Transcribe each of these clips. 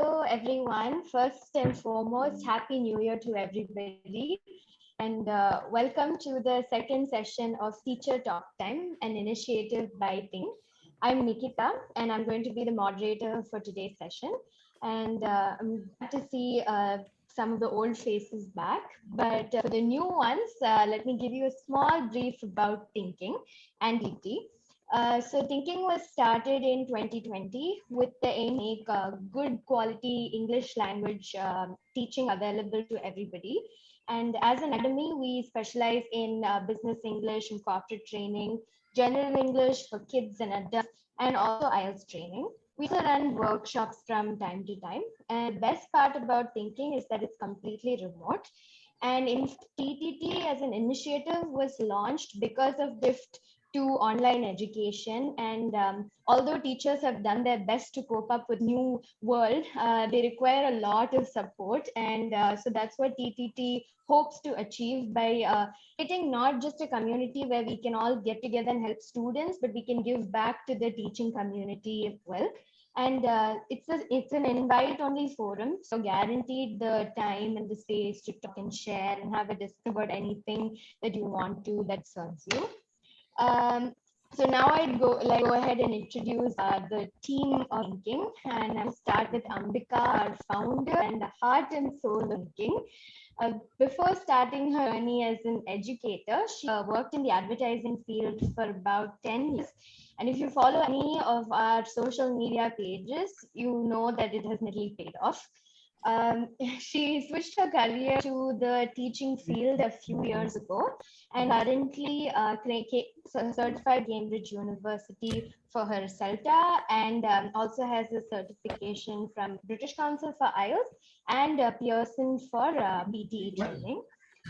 Hello, everyone. First and foremost, Happy New Year to everybody. And welcome to the second session of Teacher Talk Time, an initiative by Think. I'm Nikita, and I'm going to be the moderator for today's session. And I'm glad to see some of the old faces back. But for the new ones, let me give you a small brief about thinking and DT. So thinking was started in 2020 with the aim to make good quality English language teaching available to everybody. And as an academy, we specialize in business English and corporate training, general English for kids and adults, and also IELTS training. We also run workshops from time to time. And the best part about thinking is that it's completely remote. And in TTT as an initiative was launched because of DIFT to online education. And although teachers have done their best to cope up with new world, they require a lot of support. And so that's what TTT hopes to achieve by creating not just a community where we can all get together and help students, but we can give back to the teaching community as well. And it's an invite only forum, so guaranteed the time and the space to talk and share and have a discussion about anything that you want to that serves you. So now I'd go ahead and introduce the team of Thinking, and I'll start with Ambika, our founder and the heart and soul of Thinking. Before starting her journey as an educator, she worked in the advertising field for about 10 years. And if you follow any of our social media pages, you know that it has nearly paid off. She switched her career to the teaching field a few years ago and currently certified Cambridge University for her CELTA and also has a certification from British Council for IELTS and Pearson for BTE training.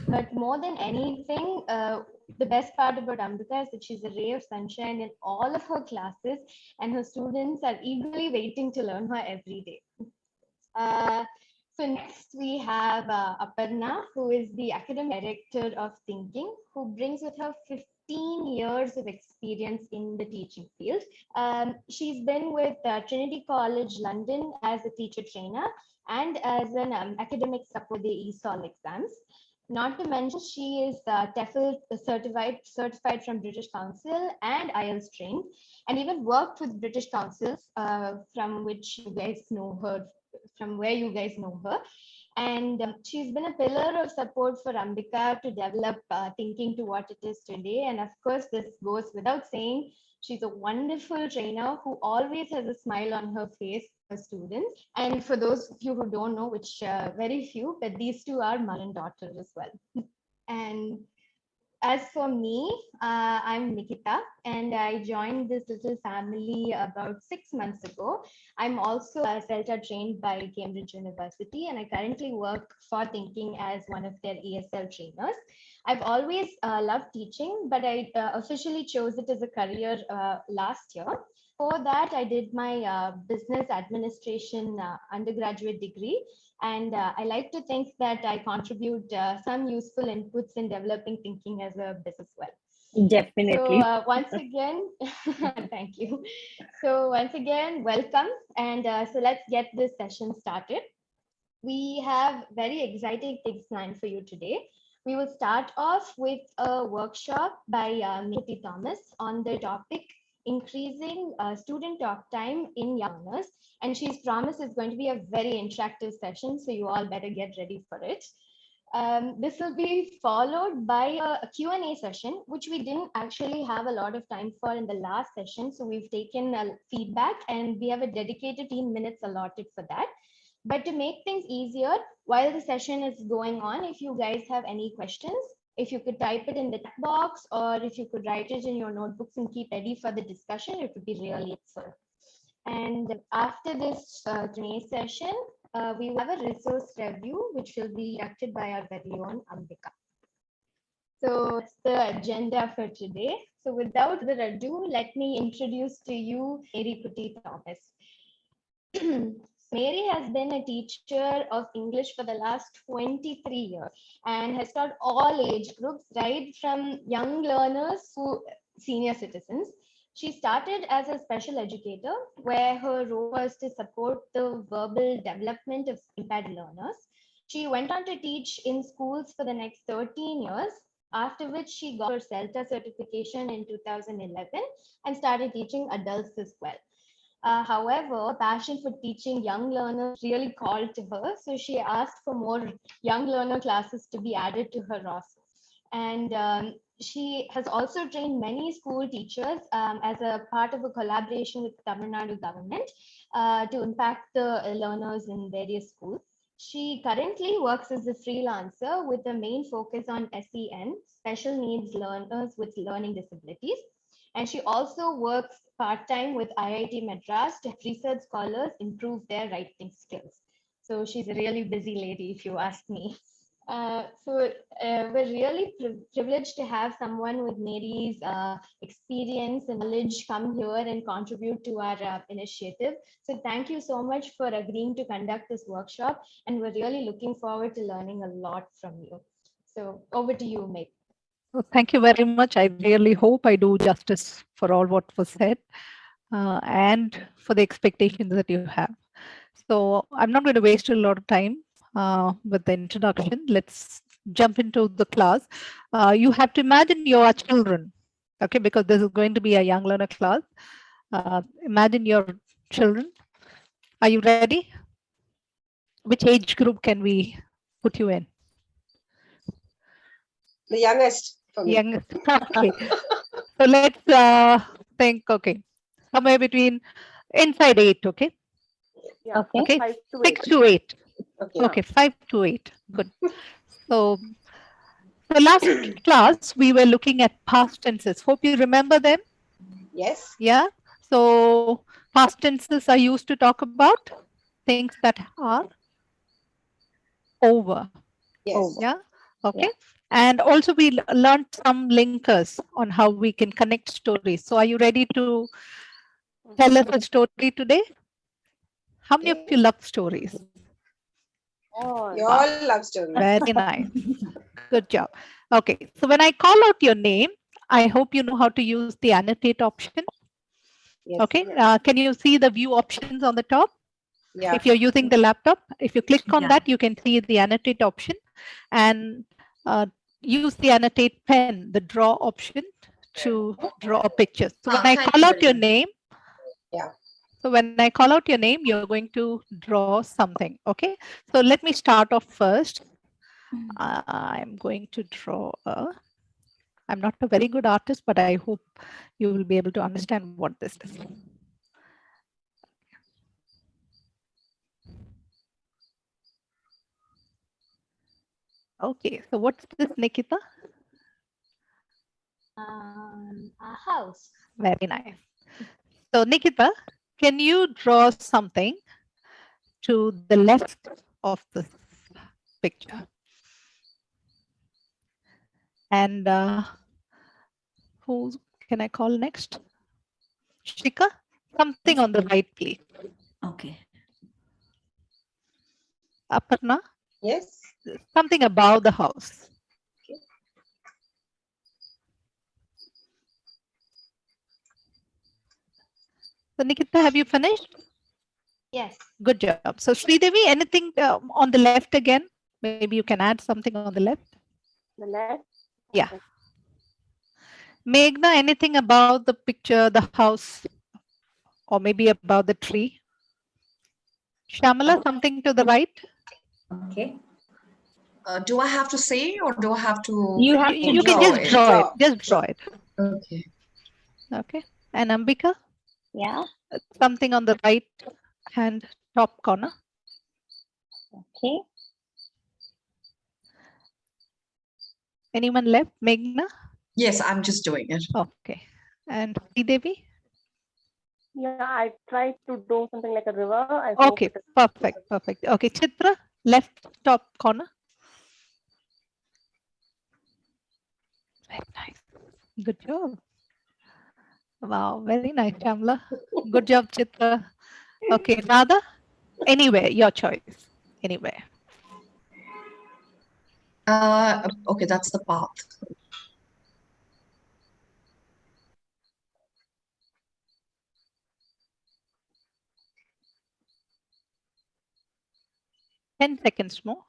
But more than anything, the best part about Ambika is that she's a ray of sunshine in all of her classes and her students are eagerly waiting to learn her every day. So next we have Aparna, who is the academic director of Thinking, who brings with her 15 years of experience in the teaching field. She's been with Trinity College London as a teacher trainer and as an academic support the ESOL exams. Not to mention, she is TEFL certified from British Council and IELTS trained, and even worked with British Councils, from which you guys know her, from where you guys know her. And she's been a pillar of support for Ambika to develop Thinking to what it is today. And of course, this goes without saying, she's a wonderful trainer who always has a smile on her face for students. And for those of you who don't know, which very few, but these two are mother and daughter as well. And as for me, I'm Nikita, and I joined this little family about 6 months ago. I'm also a CELTA trained by Cambridge University, and I currently work for Thinking as one of their ESL trainers. I've always loved teaching, but I officially chose it as a career last year. For that, I did my business administration undergraduate degree. And I like to think that I contribute some useful inputs in developing thinking as a business well. Definitely. So once again, thank you. So once again, welcome. And so let's get this session started. We have very exciting things planned for you today. We will start off with a workshop by Mitty Thomas on the topic increasing student talk time in young learners. And she's promised it's going to be a very interactive session, so you all better get ready for it. This will be followed by a Q&A session, which we didn't actually have a lot of time for in the last session. So we've taken feedback and we have a dedicated 15 minutes allotted for that. But to make things easier, while the session is going on, if you guys have any questions, if you could type it in the chat box or if you could write it in your notebooks and keep ready for the discussion, it would be really useful. And after this Q&A session, we will have a resource review, which will be conducted by our very own Ambika. So that's the agenda for today. So without further ado, let me introduce to you Mary Putty Thomas. Mary has been a teacher of English for the last 23 years and has taught all age groups, right from young learners to senior citizens. She started as a special educator, where her role was to support the verbal development of impaired learners. She went on to teach in schools for the next 13 years, after which she got her CELTA certification in 2011 and started teaching adults as well. However, passion for teaching young learners really called to her, so she asked for more young learner classes to be added to her roster. And she has also trained many school teachers as a part of a collaboration with Tamil Nadu government to impact the learners in various schools. She currently works as a freelancer with a main focus on SEN, special needs learners with learning disabilities. And she also works part-time with IIT Madras to help research scholars improve their writing skills. So she's a really busy lady, if you ask me. We're really privileged to have someone with Mary's experience and knowledge come here and contribute to our initiative. So thank you so much for agreeing to conduct this workshop. And we're really looking forward to learning a lot from you. So over to you, Meg. Well, thank you very much. I really hope I do justice for all what was said and for the expectations that you have. So I'm not going to waste a lot of time with the introduction. Let's jump into the class. You have to imagine your children, okay, because this is going to be a young learner class. Imagine your children. Are you ready? Which age group can we put you in? The youngest for me. Youngest. Okay. So let's think, okay, somewhere between inside 8, okay? Yeah. Okay, 5 to 6 8. to 8. Okay. Okay, 5 to 8. Good. So the last class, we were looking at past tenses. Hope you remember them. Yes. Yeah. So past tenses are used to talk about things that are over. Yes. Yeah. Okay. And also we learned some linkers on how we can connect stories. So are you ready to tell us a story today? How many of you love stories? You all love stories. Very nice. Good job. Okay. So when I call out your name, I hope you know how to use the annotate option. Yes. Okay. Can you see the view options on the top? Yeah. If you're using the laptop, if you click on that, you can see the annotate option and use the annotate pen, the draw option to draw a picture. So when I call out your name, so when I call out your name, you're going to draw something. Okay. So let me start off first. I'm going to draw I'm not a very good artist, but I hope you will be able to understand what this is. Okay, so what's this, Nikita? A house. Very nice. So Nikita, can you draw something to the left of the picture? And who can I call next? Shika, something on the right, please. Okay. Aparna? Yes. Something above the house. Okay. So Nikita, have you finished? Yes. Good job. So Sridevi, anything on the left again? Maybe you can add something on the left. The left. Yeah. Meghna, anything about the picture, the house, or maybe about the tree? Shamala, something to the right? Okay. Do I have to say or do I have to? You can just draw it. Just draw it. Okay. Okay. And Ambika? Yeah. Something on the right hand top corner. Okay. Anyone left? Meghna? Yes, I'm just doing it. Okay. And Sridevi? Yeah, I tried to do something like a river. Okay, perfect, perfect. Okay, Chitra, left top corner. Very nice. Good job. Wow, very nice, Shamla. Good job, Chitra. Okay, Radha, anywhere, your choice. Anywhere. Okay, that's the path. 10 seconds more.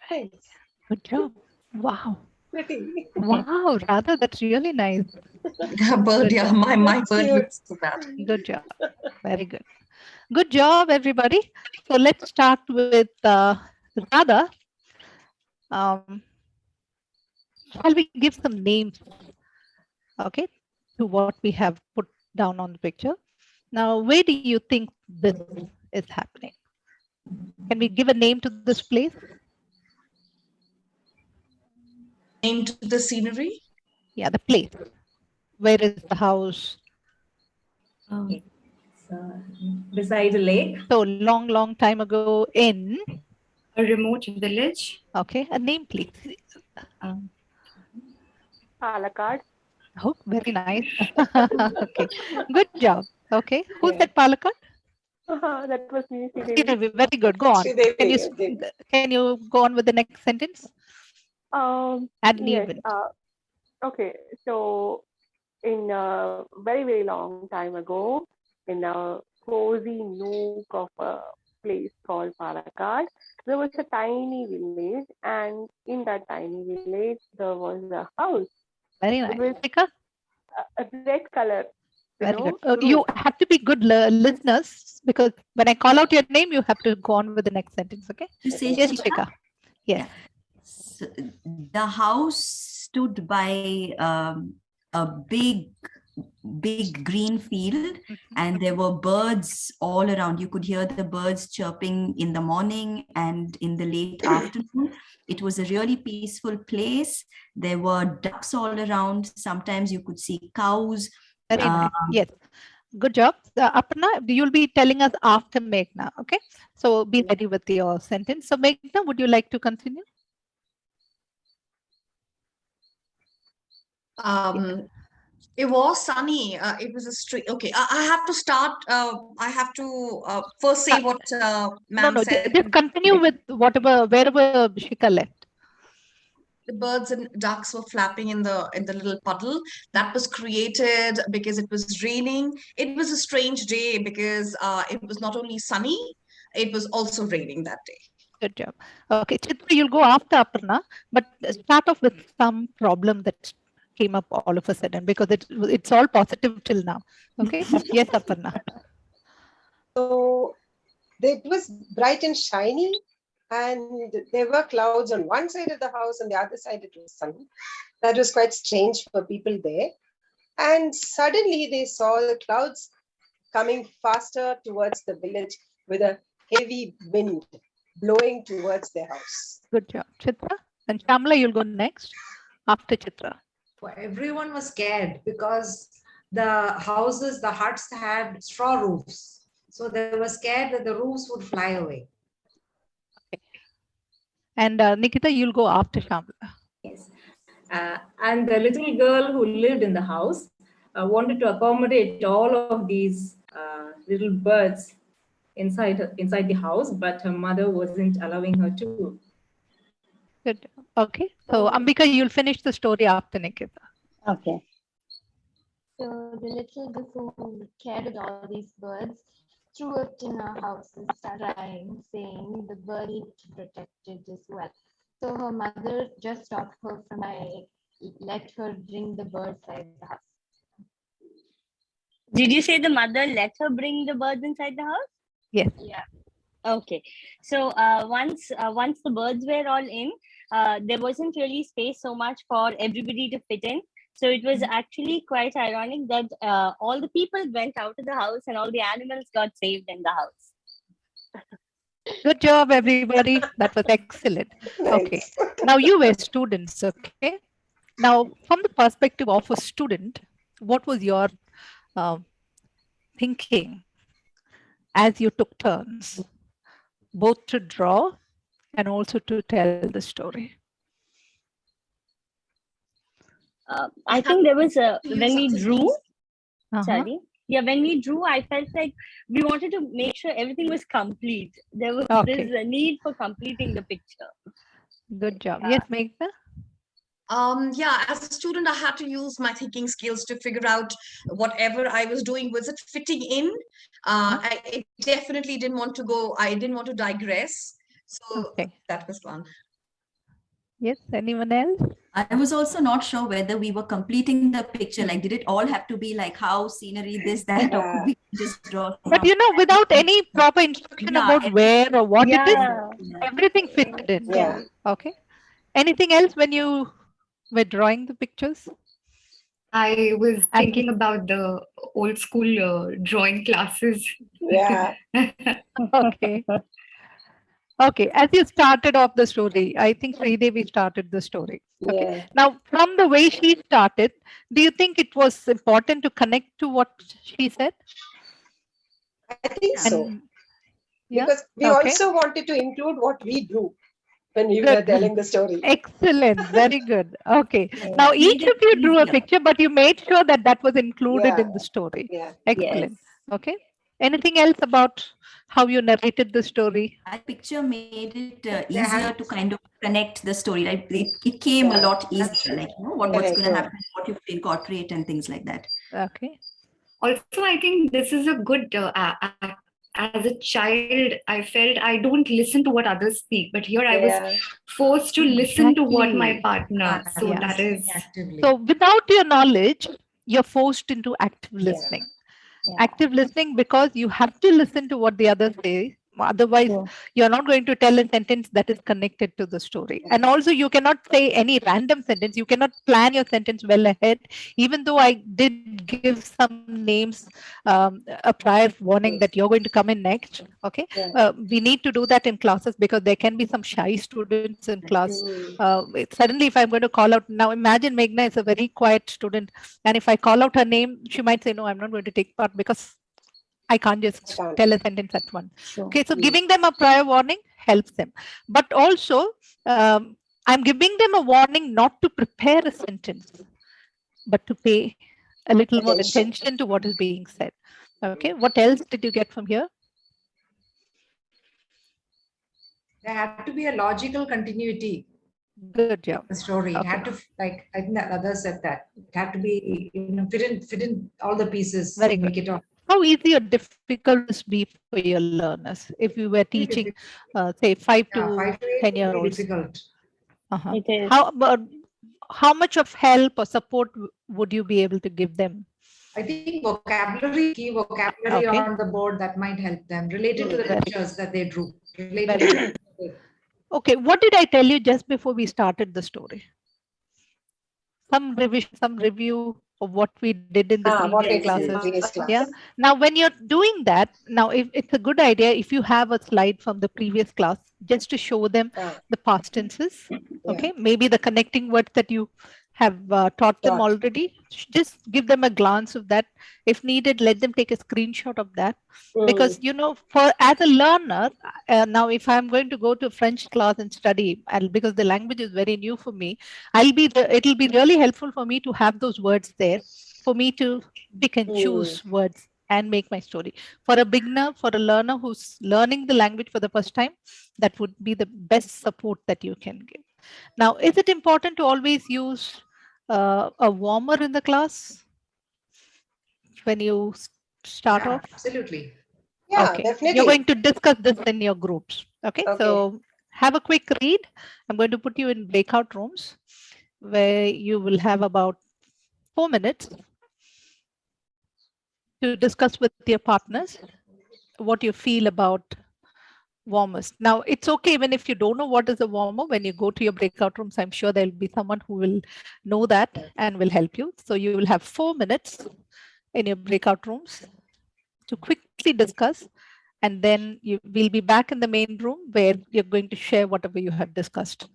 Thanks. Good job. Wow. Pretty. Wow, Radha, that's really nice. Bird, Good yeah, job. my bird Cute. looks so bad. Good job. Very good. Good job, everybody. So let's start with Radha. Shall we give some names, okay, to what we have put down on the picture? Now, where do you think this is happening? Can we give a name to this place? Name to the scenery? Yeah, the place. Where is the house? So, beside a lake. So long time ago in, A remote village. okay, a name please. Palakkad. Oh, very nice. Okay, good job. Okay, who Yeah. said Palakkad? That was me. Sridevi, very good. Go on. Sridevi, Can you okay. can you go on with the next sentence? Add an Yes. event. Okay. So, in a very, very long time ago, in a cozy nook of a place called Palakkad, there was a tiny village, and in that tiny village, there was a house Very nice. with Sika, a red color. very good. Roof. You have to be good listeners because when I call out your name, you have to go on with the next sentence. Okay. You say Yes, Chika? Sika. Yes. So, the house stood by a big green field, and there were birds all around. You could hear the birds chirping in the morning and in the late afternoon. It was a really peaceful place. There were ducks all around. Sometimes you could see cows. Very nice. Yes. Good job. Aparna, you'll be telling us after Meghna. Okay. So be ready with your sentence. So Meghna, would you like to continue? It was sunny. It was a street. Okay, I have to start. I have to first say what ma'am No, said. just continue with wherever Shika left. The birds and ducks were flapping in the little puddle that was created because it was raining. It was a strange day because it was not only sunny, it was also raining that day. Good job. Okay, Chitra, you'll go after Aparna, but start off with some problem that came up all of a sudden because it's all positive till now. Okay. Yes, Aparna. So it was bright and shiny, and there were clouds on one side of the house, and the other side it was sun. That was quite strange for people there. And suddenly they saw the clouds coming faster towards the village with a heavy wind blowing towards their house. Good job, Chitra. And Shamla, you'll go next after Chitra. Everyone was scared because the huts had straw roofs. So they were scared that the roofs would fly away. Okay. And Nikita, you'll go after Shamla. Yes. And the little girl who lived in the house wanted to accommodate all of these little birds inside the house, but her mother wasn't allowing her to. Good. Okay. So Ambika, you'll finish the story after Nikita. Okay. So the little girl who carried all these birds threw it in her house and started crying, saying the bird needs to be protected as well. So her mother just stopped her from let her bring the birds inside the house. Did you say the mother let her bring the birds inside the house? Yes. Yeah. Okay. So once the birds were all in, there wasn't really space so much for everybody to fit in. So it was actually quite ironic that all the people went out of the house and all the animals got saved in the house. Good job, everybody. That was excellent. Okay. Now you were students, okay? Now, from the perspective of a student, what was your thinking as you took turns, both to draw and also to tell the story? I think there was when we drew, Uh-huh. yeah, when we drew, I felt like we wanted to make sure everything was complete. There was Okay. this need for completing the picture. Good job. Yes, Meghna? Yeah, as a student, I had to use my thinking skills to figure out whatever I was doing, was it fitting in? I definitely didn't want to go, I didn't want to digress. So Okay. that was fun. Yes, anyone else? I was also not sure whether we were completing the picture. Like, did it all have to be like house, scenery, this, that, or could we just draw? But you know, without any proper instruction about where or what it is, everything fitted in. Yeah. Okay. Anything else when you were drawing the pictures? I was thinking about the old school drawing classes. Yeah. Okay. Okay. As you started off the story, I think Sridevi started the story. Okay. Yeah. Now, from the way she started, do you think it was important to connect to what she said? I think so. And yeah. Because we Okay. also wanted to include what we do when we Good. were telling the story. Excellent. Very good. Okay. Now, each of you drew a picture, but you made sure that that was included Yeah. in the story. Yeah. Excellent. Okay. Anything else about how you narrated the story? That picture made it easier to kind of connect the story. Like it came a lot easier, like, you know, what's Correct, going to yeah. happen, what you have to incorporate and things like that. Okay. Also, I think this is a good, as a child, I felt I don't listen to what others speak, but here I was Yeah. forced to listen to what my Exactly. partner. So Yeah. that is, Actively. So without your knowledge, you're forced into active listening. Active listening because you have to listen to what the others say. Otherwise, you're not going to tell a sentence that is connected to the story. And also, you cannot say any random sentence. You cannot plan your sentence well ahead. Even though I did give some names, a prior warning that you're going to come in next. Okay. Yeah. We need to do that in classes because there can be some shy students in class. Suddenly, if I'm going to call out, now imagine Meghna is a very quiet student. And if I call out her name, she might say, no, I'm not going to take part because I can't just tell a sentence at once. Okay, so giving them a prior warning helps them. But also, I'm giving them a warning not to prepare a sentence, but to pay a little more attention to what is being said. Okay, what else did you get from here? There had to be a logical continuity. Good job. The story it had to, like, I think that others said that it had to be, you know, fit in all the pieces. Very to good. Make it all. How easy or difficult would this be for your learners if you were teaching, say, 5 to 10-year-olds? Difficult. It is. How much of help or support would you be able to give them? I think vocabulary, key vocabulary Okay. on the board that might help them related to the Very pictures that they drew. Very Related to Okay, what did I tell you just before we started the story? Some revision, some review of what we did in the previous classes. Yeah. Now, when you're doing that, now if it's a good idea if you have a slide from the previous class just to show them the past tenses. Okay, maybe the connecting words that you have taught them already. Just give them a glance of that. If needed, let them take a screenshot of that. Because, you know, for as a learner, now if I'm going to go to French class and study, and because the language is very new for me, it'll be really helpful for me to have those words there for me to pick and choose words and make my story. For a beginner, for a learner who's learning the language for the first time, that would be the best support that you can give. Now, is it important to always use a warmer in the class when you start off? Absolutely. Yeah, okay. definitely. You're going to discuss this in your groups. Okay. So have a quick read. I'm going to put you in breakout rooms where you will have about 4 minutes to discuss with your partners what you feel about warmers. Now, it's okay even if you don't know what is a warmer. When you go to your breakout rooms, I'm sure there'll be someone who will know that and will help you. So you will have 4 minutes in your breakout rooms to quickly discuss, and then you will be back in the main room where you're going to share whatever you have discussed.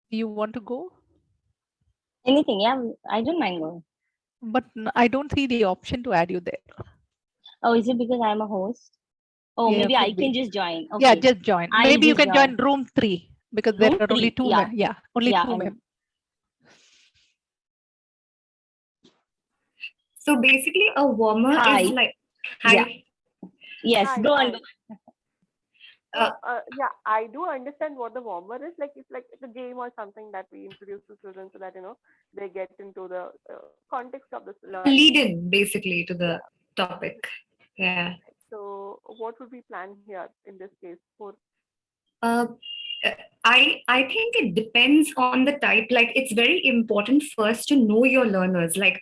Do you want to go? Anything, yeah, I don't mind going. But I don't see the option to add you there. Oh, is it because I'm a host? Oh, Yeah, maybe I could be. can just join. Okay. Yeah, just join. I'll Maybe you just can join room 3 because there Room are only 3, 2 yeah. yeah, only Yeah, 2 and- members. So basically, a warmer Hi. is like, hi. Yeah. Yes, Hi, go hi. on. Go on. Yeah, I do understand what the warmer is. Like it's like a game or something that we introduce to children so that they get into the context of this learning. Lead in basically to the topic. Yeah. So, what would we plan here in this case for? Uh, I think it depends on the type. Like, it's very important first to know your learners. Like,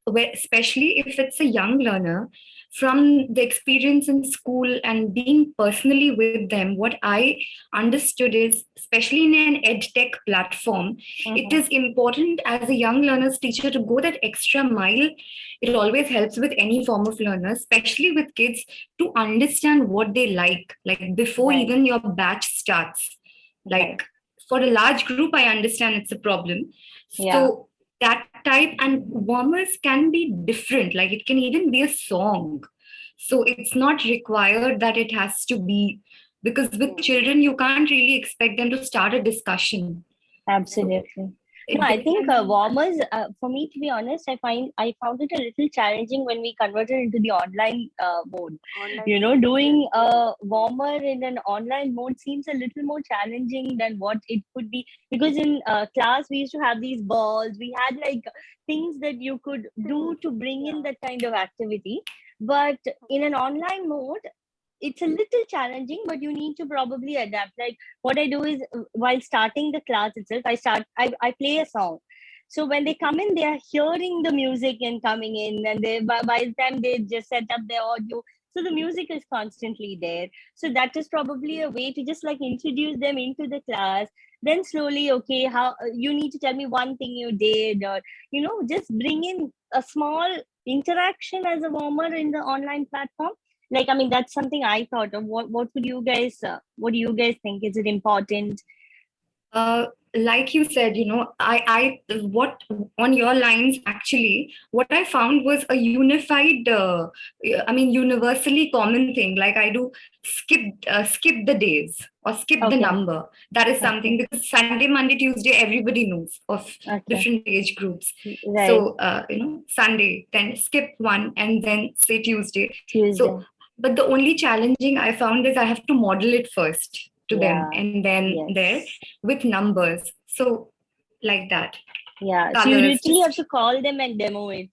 especially if it's a young learner, from the experience in school and being personally with them, what I understood is, especially in an edtech platform, it is important as a young learner's teacher to go that extra mile. It always helps with any form of learner, especially with kids, to understand what they like before Right. even your batch starts. Like for a large group, I understand it's a problem. Yeah. So that type, and warmers can be different. Like it can even be a song. So it's not required that it has to be, because with children, you can't really expect them to start a discussion. Absolutely. It No, I think depends on- warmers, for me, to be honest, I found it a little challenging when we converted into the online mode. Doing a warmer in an online mode seems a little more challenging than what it could be, because in class we used to have these balls, we had like things that you could do to bring in that kind of activity. But in an online mode, it's a little challenging, but you need to probably adapt. Like what I do is, while starting the class itself, I play a song. So when they come in, they are hearing the music and coming in, and by the time they just set up their audio, so the music is constantly there. So that is probably a way to just like introduce them into the class. Then slowly, okay, how you need to tell me one thing you did, or just bring in a small interaction as a warmer in the online platform. Like, I mean, that's something I thought of. What would you guys, what do you guys think? Is it important? Like you said, what on your lines, actually, what I found was a unified, universally common thing. Like I do skip the days or skip the number. That is something, because Sunday, Monday, Tuesday, everybody knows of different age groups. Right. So, Sunday, then skip one and then say Tuesday. So, but the only challenging I found is I have to model it first to them, and then there with numbers. So like that. Yeah. Colors, so you literally have to call them and demo it.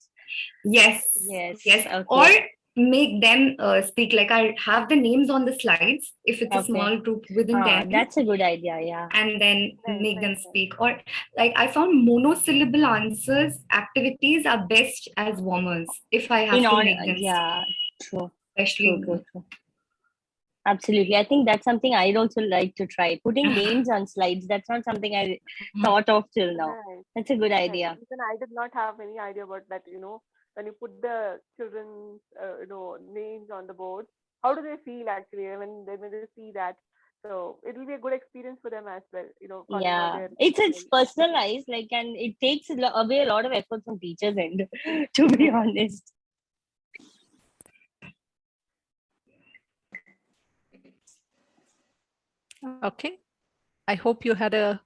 Yes. Okay. Or make them speak. Like I have the names on the slides if it's a small group within them. That's a good idea. Yeah. And then make them speak. Or like I found monosyllable answers activities are best as warmers if I have to make them. Yeah. True. Especially. True. Absolutely. I think that's something I'd also like to try. Putting names on slides, that's not something I thought of till now. That's a good idea. Even I did not have any idea about that, when you put the children's, names on the board, how do they feel actually when they see that? So it will be a good experience for them as well, Yeah, it's personalized, like, and it takes away a lot of effort from teachers' end, to be honest. Okay. I hope you had a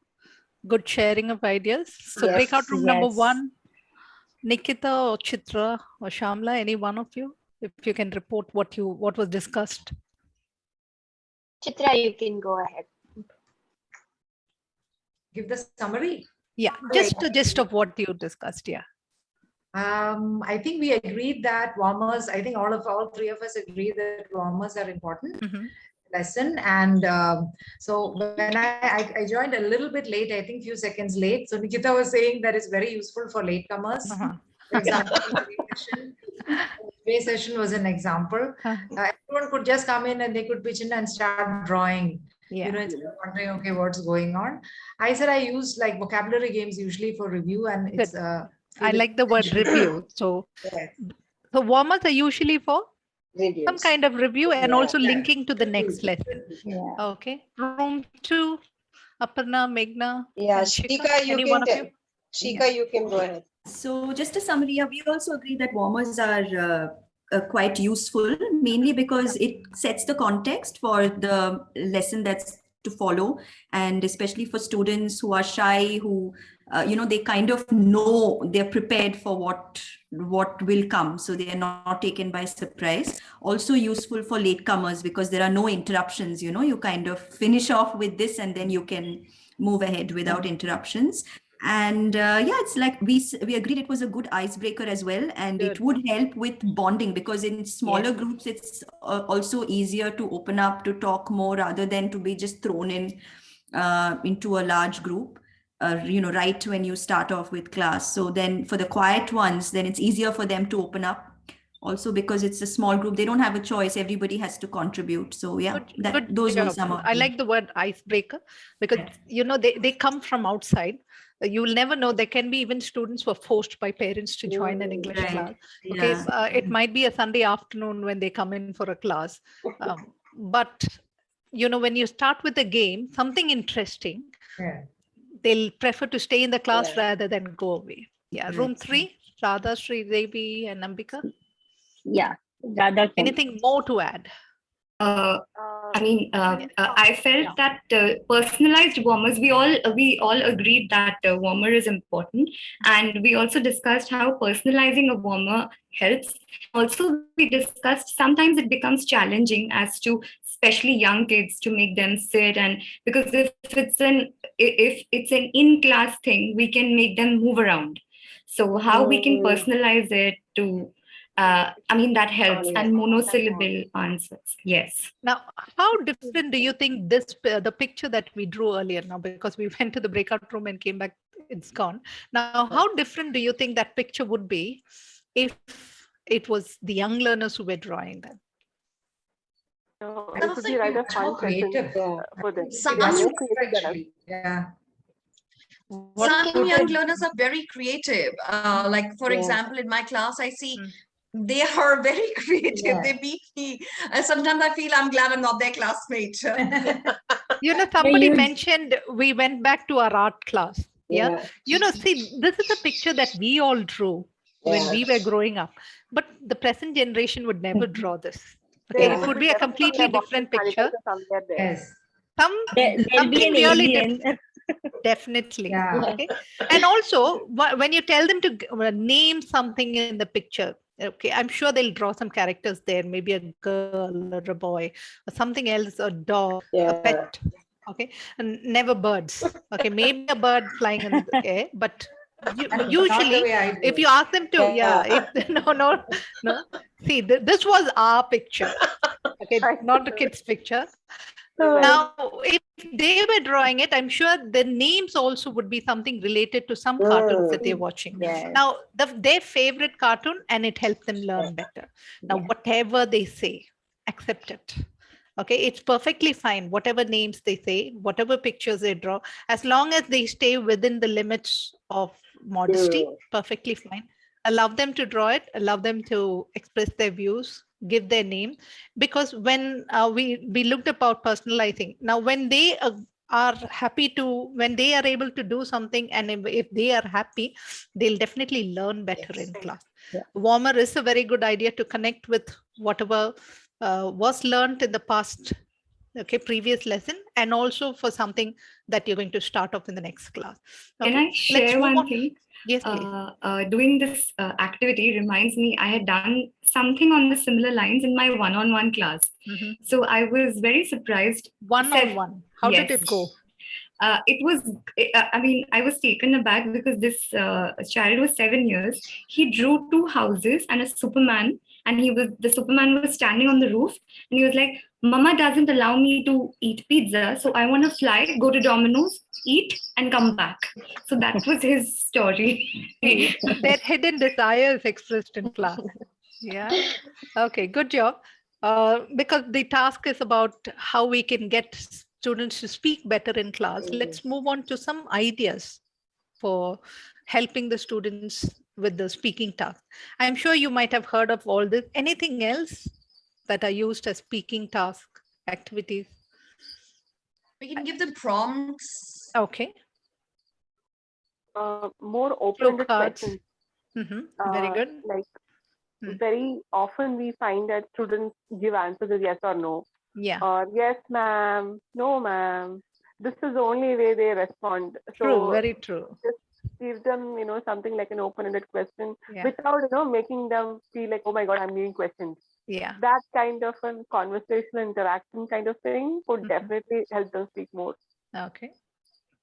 good sharing of ideas. So breakout room number 1, Nikita or Chitra or Shamla, any one of you, if you can report what was discussed. Chitra, you can go ahead. Give the summary. Yeah, just a gist of what you discussed. Yeah. I think we agreed that warmers, I think all three of us agree that warmers are important. Lesson. And so when I joined a little bit late, I think few seconds late. So Nikita was saying that is very useful for latecomers. For example, play session was an example. Everyone could just come in and they could pitch in and start drawing. Instead of wondering, okay, what's going on. I said I use like vocabulary games usually for review, and it's I like the word review. So warmers are usually for some kind of review and also linking to the next lesson. Okay. Room 2, Aparna, Meghna. Yeah, Shika, you can go ahead. So just a summary, we also agree that warmers are quite useful, mainly because it sets the context for the lesson that's to follow, and especially for students who are shy, who they kind of know, they're prepared for what will come, so they are not taken by surprise. Also useful for latecomers because there are no interruptions. You kind of finish off with this and then you can move ahead without interruptions. And it's like we agreed it was a good icebreaker as well, and it would help with bonding, because in smaller groups it's also easier to open up, to talk more, rather than to be just thrown in into a large group right when you start off with class. So then for the quiet ones, then it's easier for them to open up. Also because it's a small group, they don't have a choice, everybody has to contribute. So those were some of I like the word icebreaker, because they come from outside. You will never know. There can be even students who are forced by parents to join an English class. Okay, it might be a Sunday afternoon when they come in for a class, but when you start with a game, something interesting, they'll prefer to stay in the class rather than go away. Room 3, Radha, Sri Devi, and Ambika. Radha. Anything more to add? I felt that personalized warmers, we all agreed that warmer is important, and we also discussed how personalizing a warmer helps. Also, we discussed sometimes it becomes challenging as to especially young kids to make them sit, and because if it's an in-class thing, we can make them move around. So how we can personalize it to that helps, and monosyllable answers. Yes. Now, how different do you think the picture that we drew earlier now, because we went to the breakout room and came back, it's gone. Now, how different do you think that picture would be if it was the young learners who were drawing them? It would be rather fun session for them. Some young learners are very creative. Like, for example, in my class, I see they are very creative. They beat me. Sometimes I feel I'm glad I'm not their classmate. Somebody mentioned we went back to our art class. See, this is a picture that we all drew when we were growing up. But the present generation would never draw this. Okay, it would be a completely different picture. There'll Something be an really alien. Definitely. Okay. And also, when you tell them to name something in the picture, okay, I'm sure they'll draw some characters there, maybe a girl or a boy or something else, a dog, a pet. Okay, and never birds. Okay, maybe a bird flying in the air, but usually if you ask them to, no. See, this was our picture. Okay, not the kids' picture. Now, if they were drawing it, I'm sure the names also would be something related to some cartoons that they're watching. Now, their favorite cartoon, and it helps them learn better. Now, whatever they say, accept it. Okay, it's perfectly fine. Whatever names they say, whatever pictures they draw, as long as they stay within the limits of modesty, perfectly fine. Allow them to draw it, allow them to express their views, give their name, because when we looked about personalizing, now when they are happy to, when they are able to do something, and if they are happy, they'll definitely learn better in class. Warmer is a very good idea to connect with whatever was learned in the past, previous lesson, and also for something that you're going to start off in the next class. Can I share one thing? Yes, please. Doing this activity reminds me, I had done something on the similar lines in my one-on-one class. So I was very surprised. One-on-one. How did it go? It was, I was taken aback because this child was 7 years. He drew 2 houses and a Superman, and the Superman was standing on the roof, and he was like, "Mama doesn't allow me to eat pizza, so I want to fly, go to Domino's, eat, and come back." So that was his story. Their hidden desires expressed in class. Yeah. Okay, good job. Because the task is about how we can get students to speak better in class. Let's move on to some ideas for helping the students with the speaking task. I'm sure you might have heard of all this. Anything else that are used as speaking task activities? We can give them prompts. Okay. More open-ended questions. Very good. Like very often we find that students give answers as yes or no. Yeah. or yes, ma'am, no, ma'am. This is the only way they respond. True. So Very true. just give them, something like an open-ended question Yeah. without, making them feel like, oh my God, I'm being questioned. Yeah. That kind of a conversational interaction kind of thing would definitely help them speak more. Okay.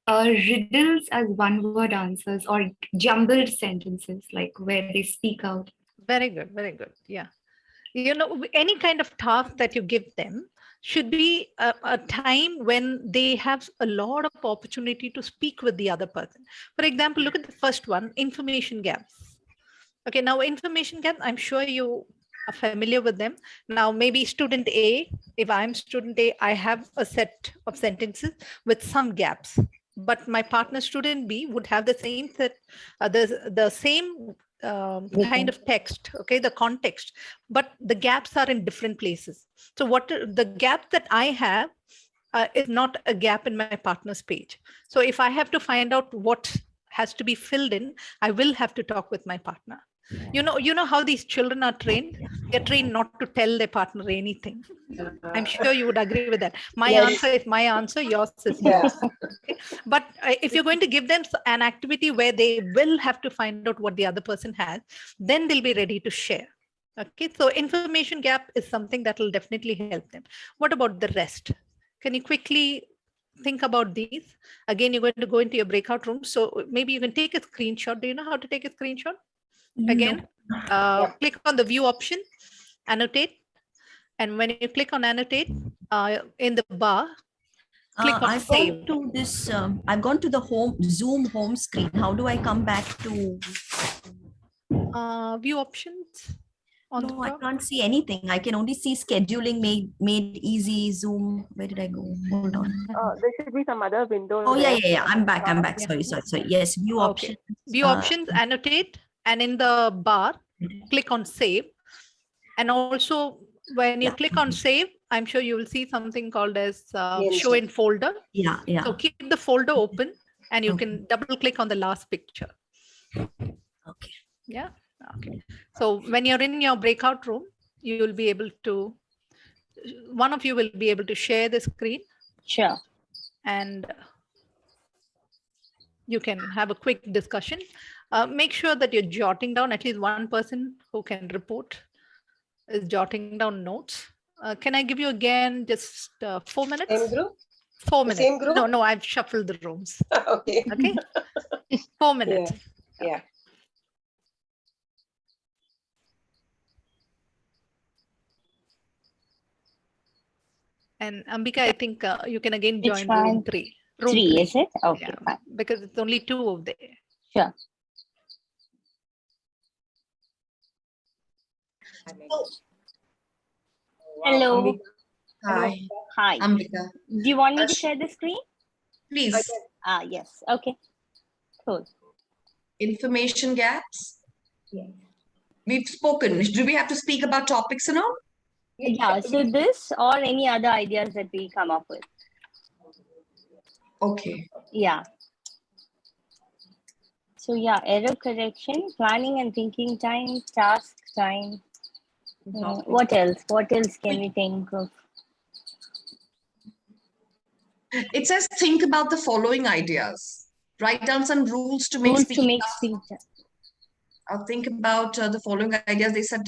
Riddles as one-word answers or jumbled sentences, like where they speak out. Very good. Very good. Yeah. Any kind of task that you give them should be a time when they have a lot of opportunity to speak with the other person. For example, look at the first one, information gaps. Okay, now information gaps, I'm sure you are familiar with them. Now, maybe student A, if I'm student A, I have a set of sentences with some gaps, but my partner student B would have the same set, the same kind of text, okay, the context, but the gaps are in different places. So what the gap that I have is not a gap in my partner's page. So if I have to find out what has to be filled in, I will have to talk with my partner. You know how these children are trained? They're trained not to tell their partner anything. I'm sure you would agree with that. My answer is my answer, yours is yours. Okay? But if you're going to give them an activity where they will have to find out what the other person has, then they'll be ready to share. Okay, so information gap is something that will definitely help them. What about the rest? Can you quickly think about these? Again, you're going to go into your breakout room. So maybe you can take a screenshot. Do you know how to take a screenshot? Again, click on the view option, annotate. And when you click on annotate, in the bar, click on I've save. gone to this, I've gone to the Zoom home screen. How do I come back to? View options. No, I can't see anything. I can only see scheduling made easy, Zoom. Where did I go? Hold on. There should be some other window. Oh, yeah. I'm back. Sorry. Yes, view options. View options, annotate, and in the bar, click on save. And also, when you click on save, I'm sure you will see something called as show in folder. Yeah. So keep the folder open and you can double click on the last picture. Okay. Yeah. Okay. So when you're in your breakout room, you will be able to, one of you will be able to share the screen. Sure. And you can have a quick discussion. Make sure that you're jotting down, at least one person who can report is jotting down notes. Can I give you again just 4 minutes? Same group? 4 minutes. Same group? No, I've shuffled the rooms. Okay. Okay. 4 minutes. Yeah. And Ambika, I think you can again join Which room one? 3. Room 3, is it? Okay, fine. Because it's only 2 over there. Sure. Hello. Hi. Hi. Ambika. Do you want me to share the screen? Please. Yes. Okay. Cool. Information gaps. Yeah. We've spoken. Do we have to speak about topics and all? Yeah. So this or any other ideas that we come up with. Okay. Yeah. So yeah, error correction, planning and thinking time, task time. What else? What else can we think of? It says think about the following ideas. Write down some rules to make Rules speech. to make speech. Think about the following ideas. They said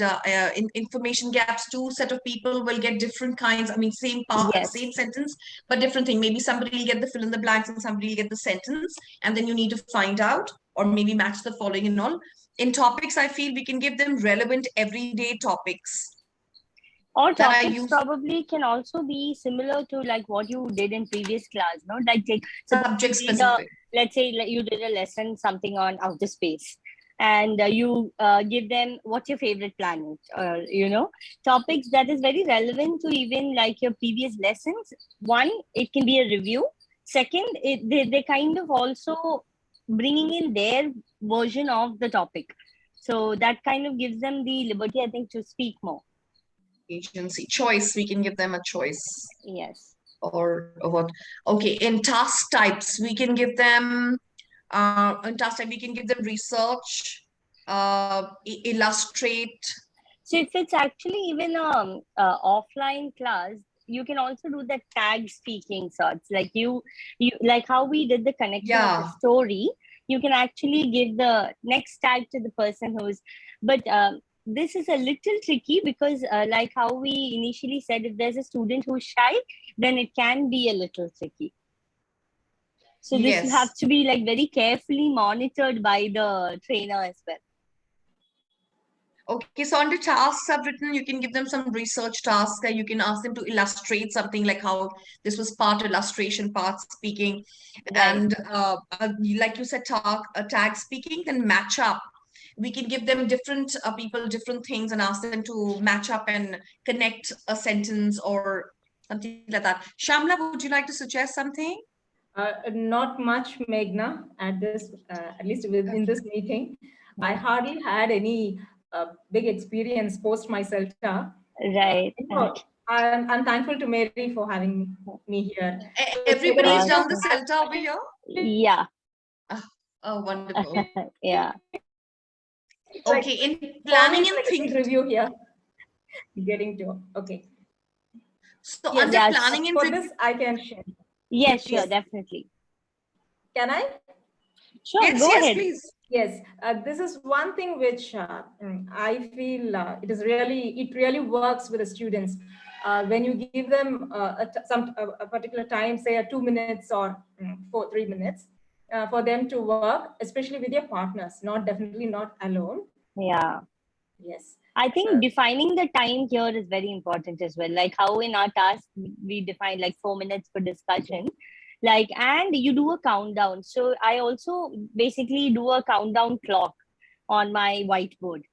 in information gaps, 2 set of people will get different kinds. I mean, same part, Yes. same sentence, but different thing. Maybe somebody will get the fill in the blanks and somebody will get the sentence. And then you need to find out or maybe match the following and all. In topics, I feel we can give them relevant everyday topics. Or topics probably can also be similar to like what you did in previous class, no? Like subject specific. Let's say you did a lesson, something on outer space. And you give them what's your favorite planet, topics that is very relevant to even like your previous lessons. One, it can be a review. Second, they kind of also bringing in their version of the topic. So that kind of gives them the liberty, I think, to speak more. Agency, choice, we can give them a choice. Yes. Or what? Okay, in task types, we can give them in task type, we can give them research, illustrate. So if it's actually even offline class, you can also do the tag speaking sorts, like you like how we did the connection of the Yeah. story. You can actually give the next tag to the person who's, but this is a little tricky because like how we initially said, if there's a student who's shy, then it can be a little tricky. So this Yes. has to be like very carefully monitored by the trainer as well. Okay, so under tasks I've written, you can give them some research tasks, and you can ask them to illustrate something like how this was part illustration, part speaking, and like you said, tag speaking, then match up. We can give them different people different things and ask them to match up and connect a sentence or something like that. Shamla, would you like to suggest something? Not much, Meghna, at least within this meeting. I hardly had any big experience post my CELTA. Right. I'm thankful to Mary for having me here. Everybody's done the CELTA over here? Yeah. Oh, wonderful. Yeah. Okay, in planning and thinking review here. Getting to okay. So yes, under planning and for this, I can share. Yes, sure, definitely. Can I? Sure, yes, go yes, ahead. please. Yes, this is one thing which I feel it really works with the students. When you give them a particular time, say 2 minutes or 3 minutes, for them to work, especially with your partners, definitely not alone. Yeah. Yes. I think defining the time here is very important as well. Like how in our task, we define like 4 minutes for discussion. Like, and you do a countdown. So I also basically do a countdown clock on my whiteboard.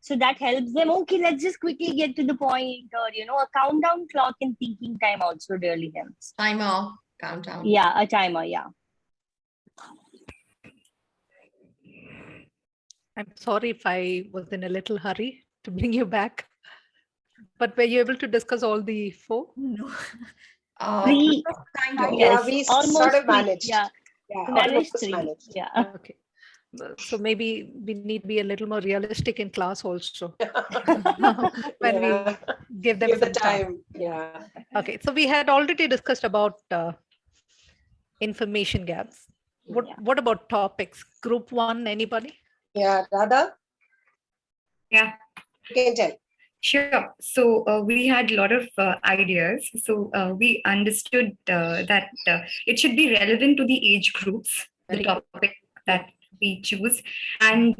So that helps them, okay, let's just quickly get to the point, or, a countdown clock and thinking time also really helps. Timer, countdown. Yeah, a timer, yeah. I'm sorry if I was in a little hurry to bring you back, but were you able to discuss all the 4? No. Three. Kind of. Yeah, we sort of managed. Yeah. Managed 3. Managed. Yeah. Okay. So maybe we need to be a little more realistic in class also when we give them the time. Yeah. Okay. So we had already discussed about information gaps. What about topics? Group 1, anybody? Yeah, Radha? Yeah. You can tell. Sure. So we had a lot of ideas. So we understood that it should be relevant to the age groups, the topic that we choose. And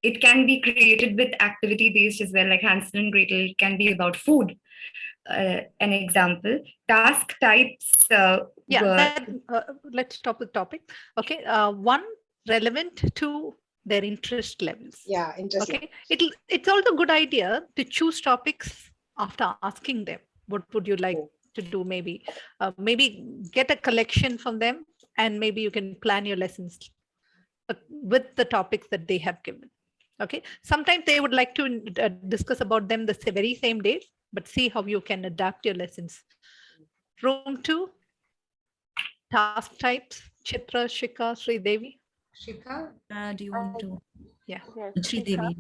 it can be created with activity-based as well, like Hansel and Gretel can be about food. An example. Task types. Let's stop with topic. Okay. 1, relevant to their interest levels. Yeah, interesting. Okay. It's also a good idea to choose topics after asking them. What would you like to do? Maybe get a collection from them, and maybe you can plan your lessons with the topics that they have given. Okay. Sometimes they would like to discuss about them the very same day, but see how you can adapt your lessons. Room 2, task types. Chitra, Shika, Sridevi. Shika? Do you want to? Yeah. Sridevi.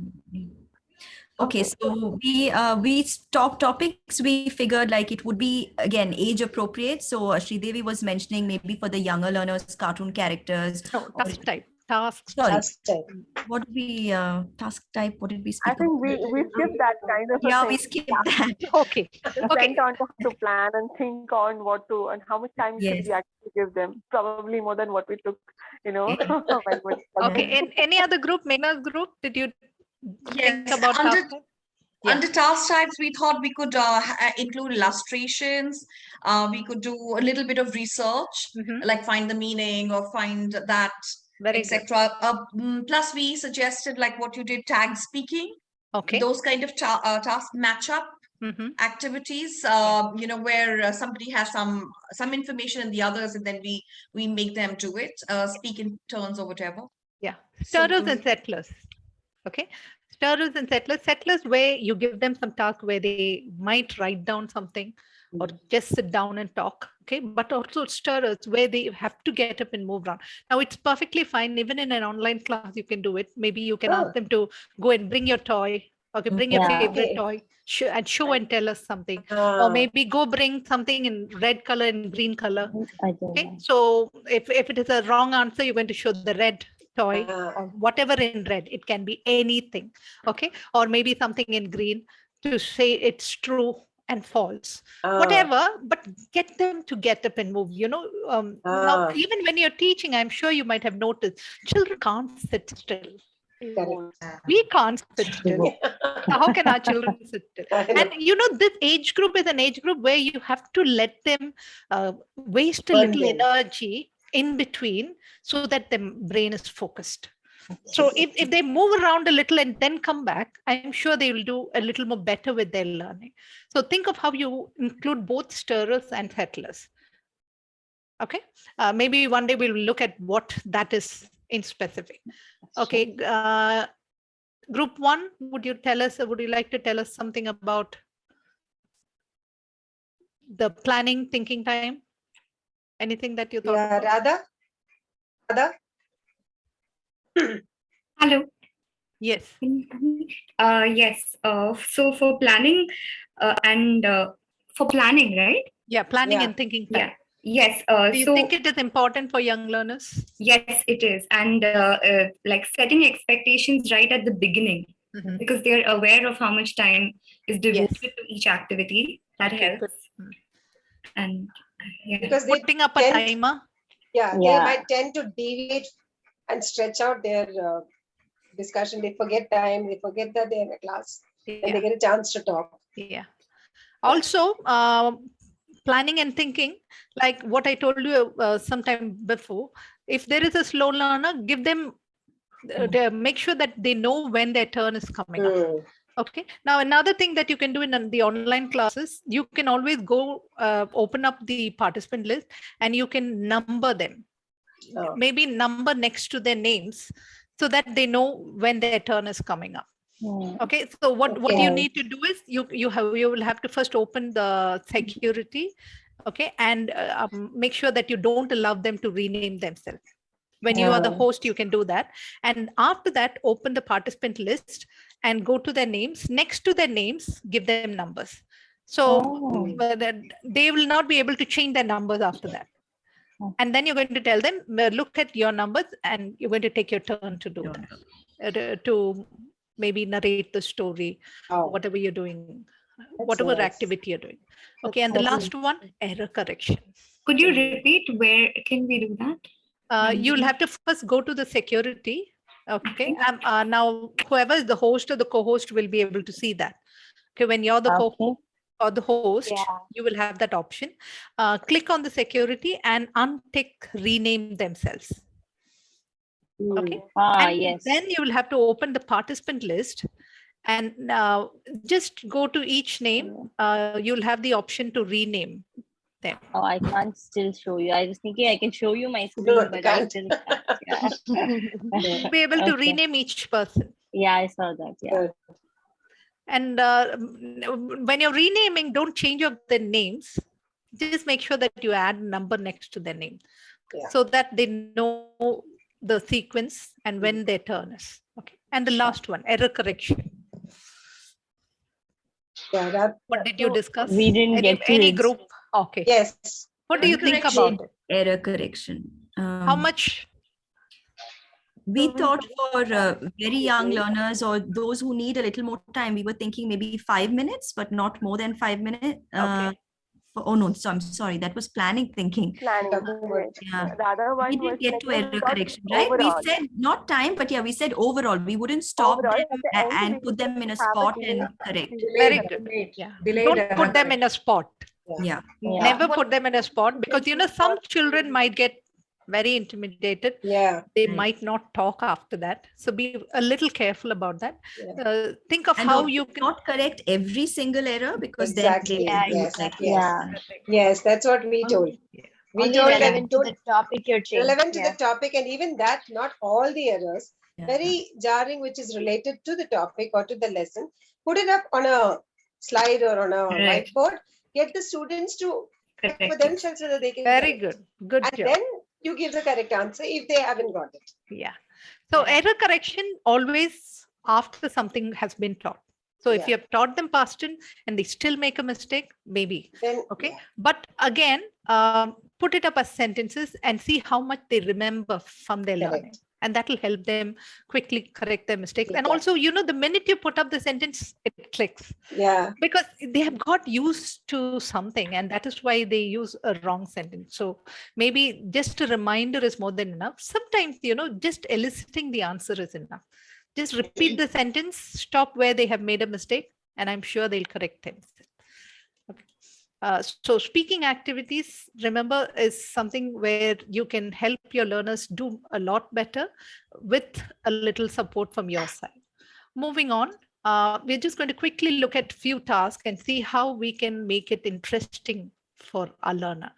Okay, so we top topics. We figured like it would be again age appropriate. So Sridevi was mentioning maybe for the younger learners, cartoon characters. Task type. Tasks. Sorry. Task type. What did we task type? What did we speak I think about? we skipped that kind of. Yeah, we skipped that. Okay. Just went on to plan and think on what to and how much time should we actually give them. Probably more than what we took, Okay. In any other group, Meghna's group, did you think about task type? Under task types, we thought we could include illustrations. We could do a little bit of research, like find the meaning or find that, etc. Plus, we suggested like what you did, tag speaking. Okay. Those kind of task match up activities. Where somebody has some information and the others, and then we make them do it, speak in turns or whatever. Yeah. Stirrers and settlers. Okay. Stirrers and settlers where you give them some task where they might write down something or just sit down and talk. Okay. But also stirrers where they have to get up and move around. Now it's perfectly fine. Even in an online class, you can do it. Maybe you can ask them to go and bring your toy Okay, bring your Yeah. favorite Okay. toy and show and tell us something. Or maybe go bring something in red color and green color. Okay, so if it is a wrong answer, you're going to show the red toy or whatever in red. It can be anything. Okay, or maybe something in green to say it's true and false. Whatever, but get them to get up and move. Now, even when you're teaching, I'm sure you might have noticed children can't sit still. We can't sit still. How can our children sit still? And this age group is an age group where you have to let them waste a little energy in between so that the brain is focused. So if they move around a little and then come back, I'm sure they will do a little more better with their learning. So think of how you include both stirrers and settlers. Okay, maybe one day we'll look at what that is in specific. Okay, group 1, would you like to tell us something about the planning, thinking time? Anything that you thought? Yeah, Radha? Hello. Yes. Yes. So for planning for planning, right? Yeah, planning and thinking time. Yeah. Yes. Do you think it is important for young learners? Yes, it is. And like setting expectations right at the beginning, because they're aware of how much time is devoted to each activity. That helps. And because putting up a timer. Yeah, they might tend to deviate and stretch out their discussion. They forget time. They forget that they're in a class and they get a chance to talk. Yeah. Also, planning and thinking, like what I told you sometime before, if there is a slow learner, give them, make sure that they know when their turn is coming up. Okay. Now, another thing that you can do in the online classes, you can always go open up the participant list and you can number them. Maybe number next to their names so that they know when their turn is coming up. Okay, so what you need to do is you will have to first open the security, okay, and make sure that you don't allow them to rename themselves. When you are the host, you can do that, and after that, open the participant list and go to their names. Next to their names, give them numbers. So they will not be able to change their numbers after that. And then you're going to tell them, look at your numbers, and you're going to take your turn to do that, to maybe narrate the story, whatever you're doing, whatever activity you're doing. Okay, and the last one, error correction. Could you repeat where can we do that? You'll have to first go to the security. Okay, now whoever is the host or the co-host will be able to see that. Okay, when you're the co-host or the host, you will have that option. Click on the security and untick rename themselves. Okay. Then you will have to open the participant list and just go to each name. You'll have the option to rename them. Oh, I can't still show you. I was thinking I can show you my screen, but I still can't. You'll be able to rename each person. Yeah, I saw that. Yeah. And when you're renaming, don't change up their names. Just make sure that you add a number next to their name so that they know the sequence and when their turn is. Okay. And the last one, error correction. What did you discuss? We didn't get to any it. group. Okay. Yes. What do you think about it? Error correction. How much? We thought for very young learners or those who need a little more time, we were thinking maybe 5 minutes, but not more than 5 minutes. Oh no, so I'm sorry. That was planning thinking. Planning. Yeah. The other one We was didn't get to like error correction, right? overall. We said not time, but we said overall. We wouldn't stop Overall, them at the end, and we put them in a have a spot delay. and correct. Very good. Yeah. Don't put them in a spot. Yeah. Never put them in a spot because some children might get very intimidated. They might not talk after that. So be a little careful about that. Think of And how you can not correct every single error because Exactly. then Yes, that's what we told. We Only told relevant to them the topic you're training. relevant to the topic, and even that, not all the errors. Very jarring, which is related to the topic or to the lesson. Put it up on a slide or on a whiteboard. Get the students to check for themselves so that they can. Very good. Good and job. then you give the correct answer if they haven't got it. Yeah. So error correction always after something has been taught. So if you have taught them past tense and they still make a mistake, maybe. Then, Okay. But again, put it up as sentences and see how much they remember from their learning. Correct. And that will help them quickly correct their mistakes. And Yeah. also, the minute you put up the sentence, it clicks. Yeah. Because they have got used to something, and that is why they use a wrong sentence. So maybe just a reminder is more than enough. Sometimes, just eliciting the answer is enough. Just repeat the sentence, stop where they have made a mistake, and I'm sure they'll correct things. Okay. So speaking activities, remember, is something where you can help your learners do a lot better with a little support from your side. Moving on, we're just going to quickly look at few tasks and see how we can make it interesting for our learner.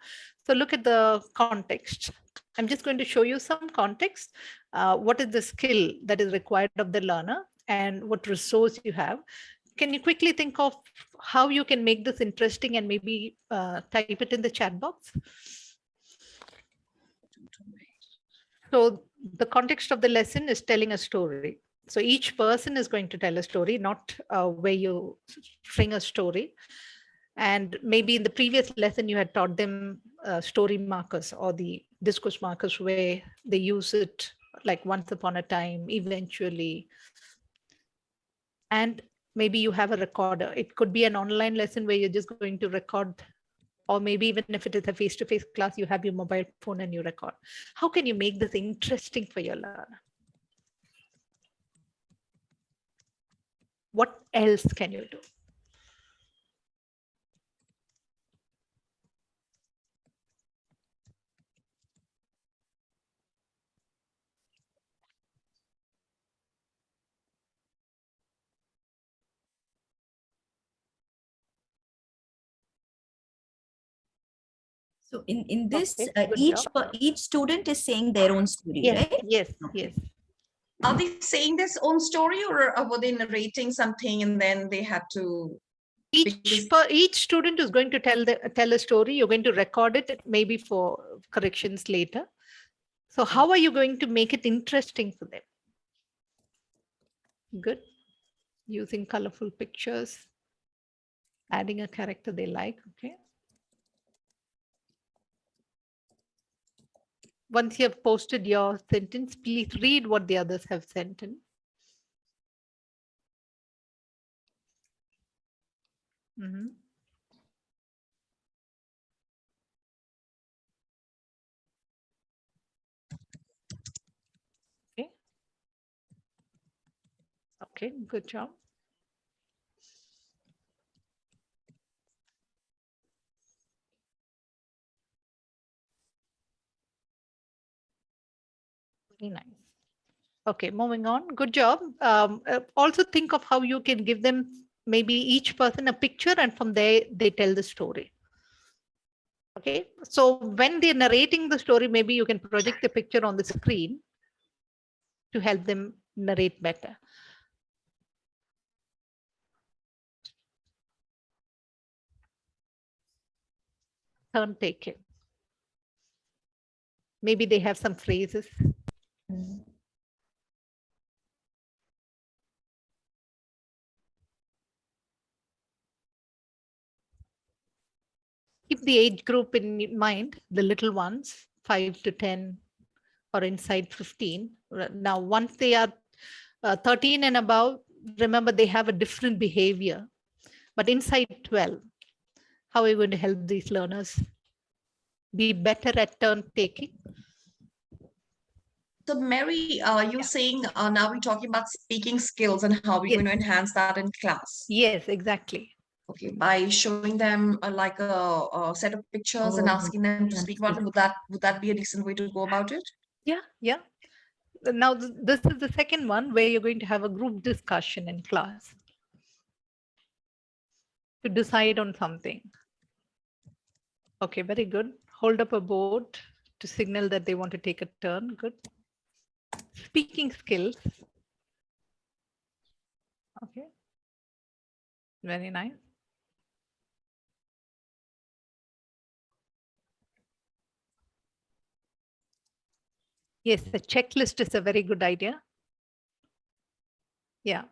So look at the context. I'm just going to show you some context. What is the skill that is required of the learner and what resource you have? Can you quickly think of how you can make this interesting and maybe type it in the chat box? So the context of the lesson is telling a story. So each person is going to tell a story, not where you string a story. And maybe in the previous lesson, you had taught them story markers or the discourse markers where they use it like once upon a time, eventually. And maybe you have a recorder. It could be an online lesson where you're just going to record, or maybe even if it is a face-to-face class, you have your mobile phone and you record. How can you make this interesting for your learner? What else can you do? So in this, Okay, good each student is saying their own story, Yes, right? yes, Okay. yes. Are they saying their own story, or were they narrating something and then they had to? Each student is going to tell a story. You're going to record it, maybe for corrections later. So how are you going to make it interesting for them? Good. Using colorful pictures, adding a character they like. Okay. Once you have posted your sentence, please read what the others have sent in. Mm-hmm. Okay. Okay, good job. Very nice. Okay, moving on. Good job. Also think of how you can give them, maybe each person a picture, and from there they tell the story. Okay, so when they're narrating the story, maybe you can project the picture on the screen to help them narrate better. Turn taken. Maybe they have some phrases. Keep the age group in mind, the little ones, 5 to 10 or inside 15. Now, once they are 13 and above, remember they have a different behavior. But inside 12, how are you going to help these learners be better at turn taking? So Mary, you're saying now we're talking about speaking skills and how we're going to enhance that in class. Yes, exactly. Okay, by showing them like a set of pictures and asking them to speak about it, would that be a decent way to go about it? Yeah, yeah. Now, this is the second one where you're going to have a group discussion in class to decide on something. Okay, very good. Hold up a board to signal that they want to take a turn. Good. Speaking skills. Okay. Very nice. Yes, the checklist is a very good idea. Yeah.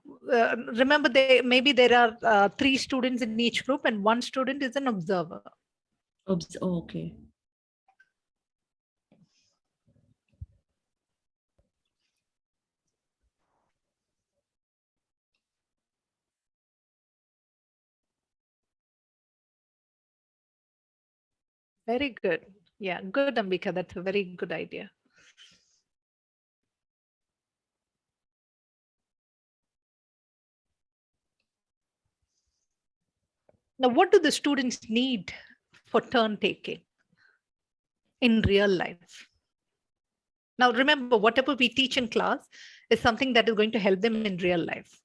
Remember, maybe there are 3 students in each group and 1 student is an observer. Okay. Very good. Yeah, good, Ambika. That's a very good idea. Now, what do the students need for turn taking in real life? Now, remember, whatever we teach in class is something that is going to help them in real life.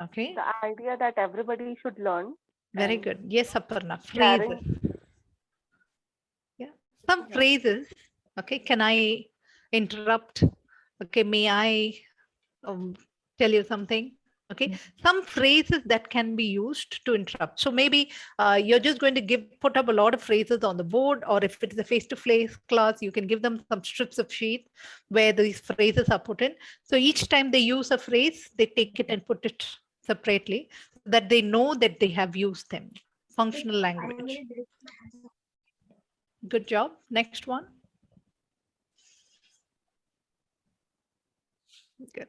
Okay. The idea that everybody should learn. Very and good. Yes, Aparna. sharing- Phrases. Yeah. Some phrases. Okay. Can I interrupt? Okay. May I tell you something? Okay. Some phrases that can be used to interrupt. So maybe you're just going to put up a lot of phrases on the board, or if it's a face-to-face class, you can give them some strips of sheet where these phrases are put in. So each time they use a phrase, they take it and put it separately so that they know that they have used them. Functional language. Good job. Next one. Good.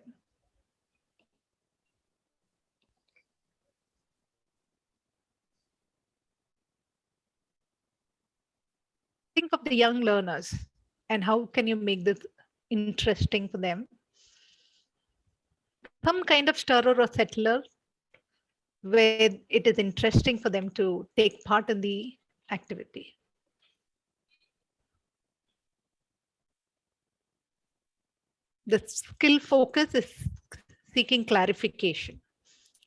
Think of the young learners and how can you make this interesting for them? Some kind of stirrer or settler where it is interesting for them to take part in the activity. The skill focus is seeking clarification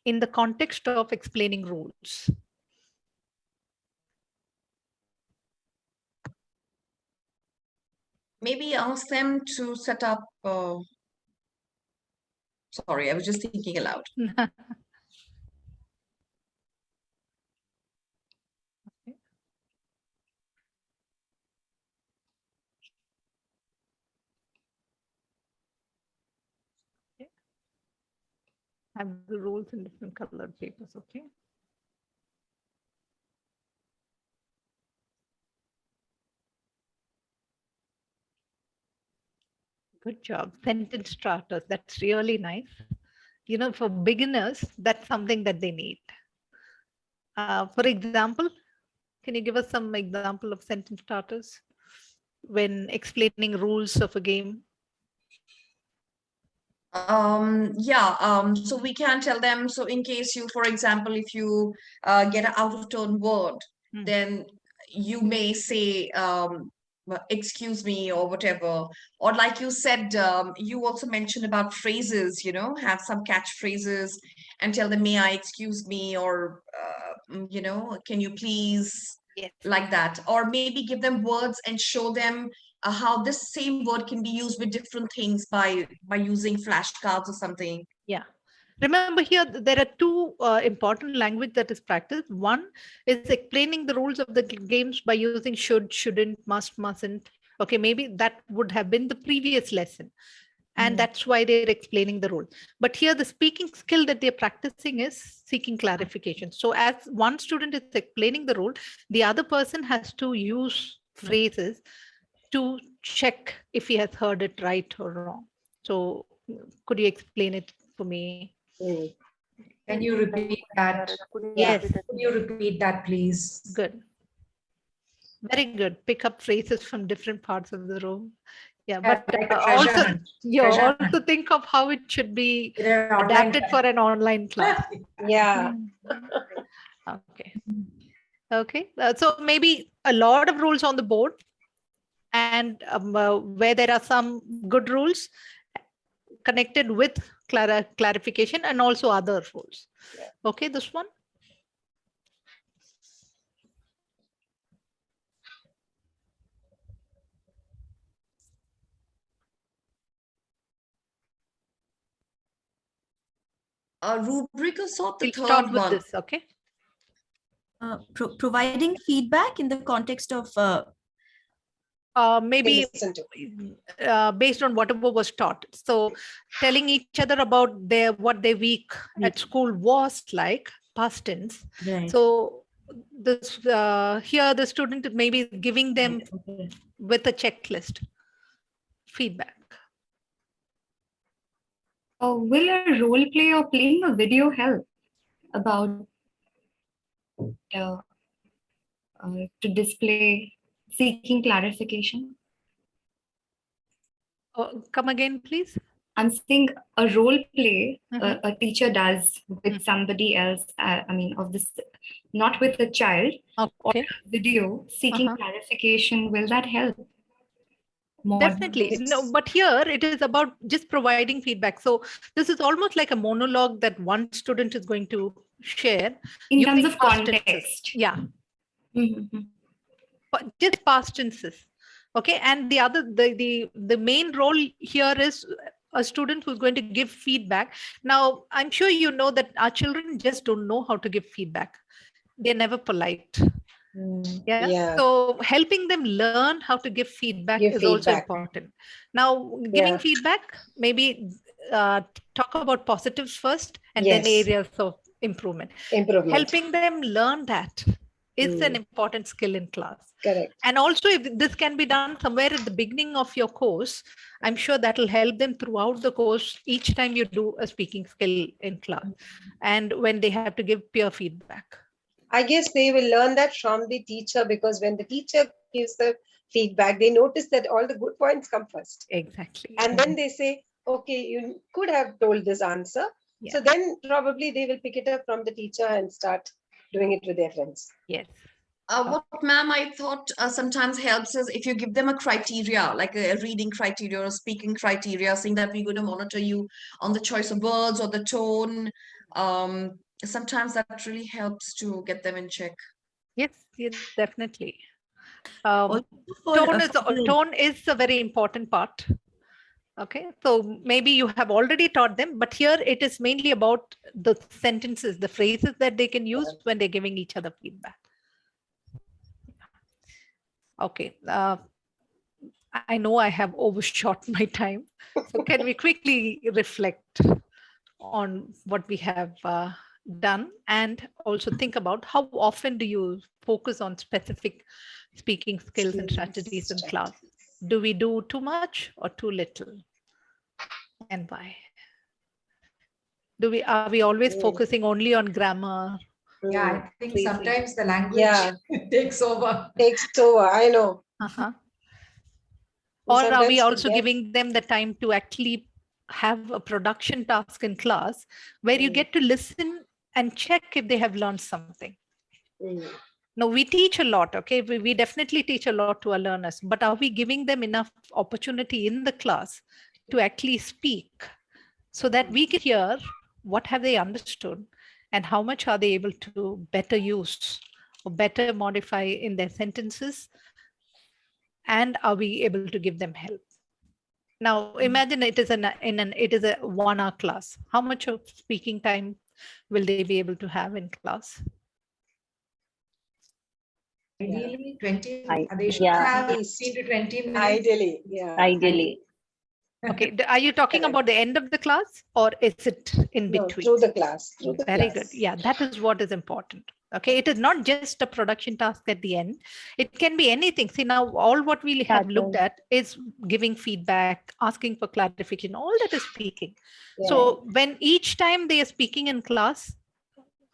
in the context of explaining rules. Maybe ask them to set up. Sorry, I was just thinking aloud. Have the rules in different colored papers, okay? Good job. Sentence starters. That's really nice. You know, for beginners, that's something that they need. For example, can you give us some example of sentence starters when explaining rules of a game? So we can tell them, so in case you, for example, if you get an out of turn word, then you may say excuse me or whatever, or like you said, you also mentioned about phrases, you know, have some catchphrases and tell them, may I excuse me, or you know, can you please, like that, or maybe give them words and show them how this same word can be used with different things by using flashcards or something. Yeah. Remember here, there are 2 important language that is practiced. One is explaining the rules of the games by using should, shouldn't, must, mustn't. Okay, maybe that would have been the previous lesson. And that's why they're explaining the rule. But here the speaking skill that they're practicing is seeking clarification. So as one student is explaining the rule, the other person has to use phrases to check if he has heard it right or wrong. So could you explain it for me? Can you repeat that? Yes. Can you repeat that, please? Good. Very good. Pick up phrases from different parts of the room. Yeah, but like also you also think of how it should be adapted for an online class. Yeah. Okay. Okay. So maybe a lot of rules on the board, and where there are some good rules connected with clarification and also other rules. Okay, this one. A rubric or sort, the We'll start third with one. this, okay? Providing feedback in the context of maybe listen to. based on whatever was taught. So telling each other about what their week at school was like, past tense. Right. So this here the student maybe giving them Okay. with a checklist feedback. Will a role play or playing a video help about to display seeking clarification? Come again, please. I'm saying a role play Mhm. a teacher does with somebody else. I mean, of this, not with a child, or Okay. a video seeking Uh-huh. clarification. Will that help? More? Definitely. No, but here it is about just providing feedback. So this is almost like a monologue that one student is going to share. In terms using of past tenses. context. Yeah. Mhm. But just past tenses. Okay. And the other, the main role here is a student who's going to give feedback. Now, I'm sure you know that our children just don't know how to give feedback. They're never polite. Yeah. Yeah. So helping them learn how to give feedback Give is also feedback. important. Now, giving Yeah. feedback, maybe talk about positives first and Yes. then areas of improvement. Improvement. Helping them learn that is an important skill in class. Correct. And also, if this can be done somewhere at the beginning of your course, I'm sure that will help them throughout the course each time you do a speaking skill in class and when they have to give peer feedback. I guess they will learn that from the teacher, because when the teacher gives the feedback, they notice that all the good points come first. Exactly. And then they say, okay, you could have told this answer. Yeah. So then probably they will pick it up from the teacher and start doing it with their friends. Yes. What, ma'am, I thought sometimes helps is if you give them a criteria, like a reading criteria or speaking criteria, saying that we're going to monitor you on the choice of words or the tone. Sometimes that really helps to get them in check. Yes, yes, definitely. Also for- Tone is a very important part. Okay, so maybe you have already taught them, but here it is mainly about the sentences, the phrases that they can use when they're giving each other feedback. Okay, I know I have overshot my time. So can we quickly reflect on what we have done and also think about how often do you focus on specific speaking skills and strategies in class? Do we do too much or too little? And why? Are we always focusing only on grammar? Yeah, I think Phrasing? sometimes the language Yeah. takes over. Takes over, I know. Uh-huh. Or are Sometimes we also forget. giving them the time to actually have a production task in class where you get to listen and check if they have learned something? No, we teach a lot, okay? We definitely teach a lot to our learners, but are we giving them enough opportunity in the class to actually speak so that we can hear what have they understood and how much are they able to better use or better modify in their sentences? And are we able to give them help? Now, imagine it is a 1 hour class. How much of speaking time will they be able to have in class? Ideally, 20. I- They should yeah. have 15 to 20 minutes. Ideally, yeah. Ideally. Okay, are you talking Correct. about the end of the class or is it in No, between? through the class. Through the Very class. good. Yeah, that is what is important. Okay, it is not just a production task at the end. It can be anything. See, now all what we have looked at is giving feedback, asking for clarification, all that is speaking. Yeah. So when each time they are speaking in class,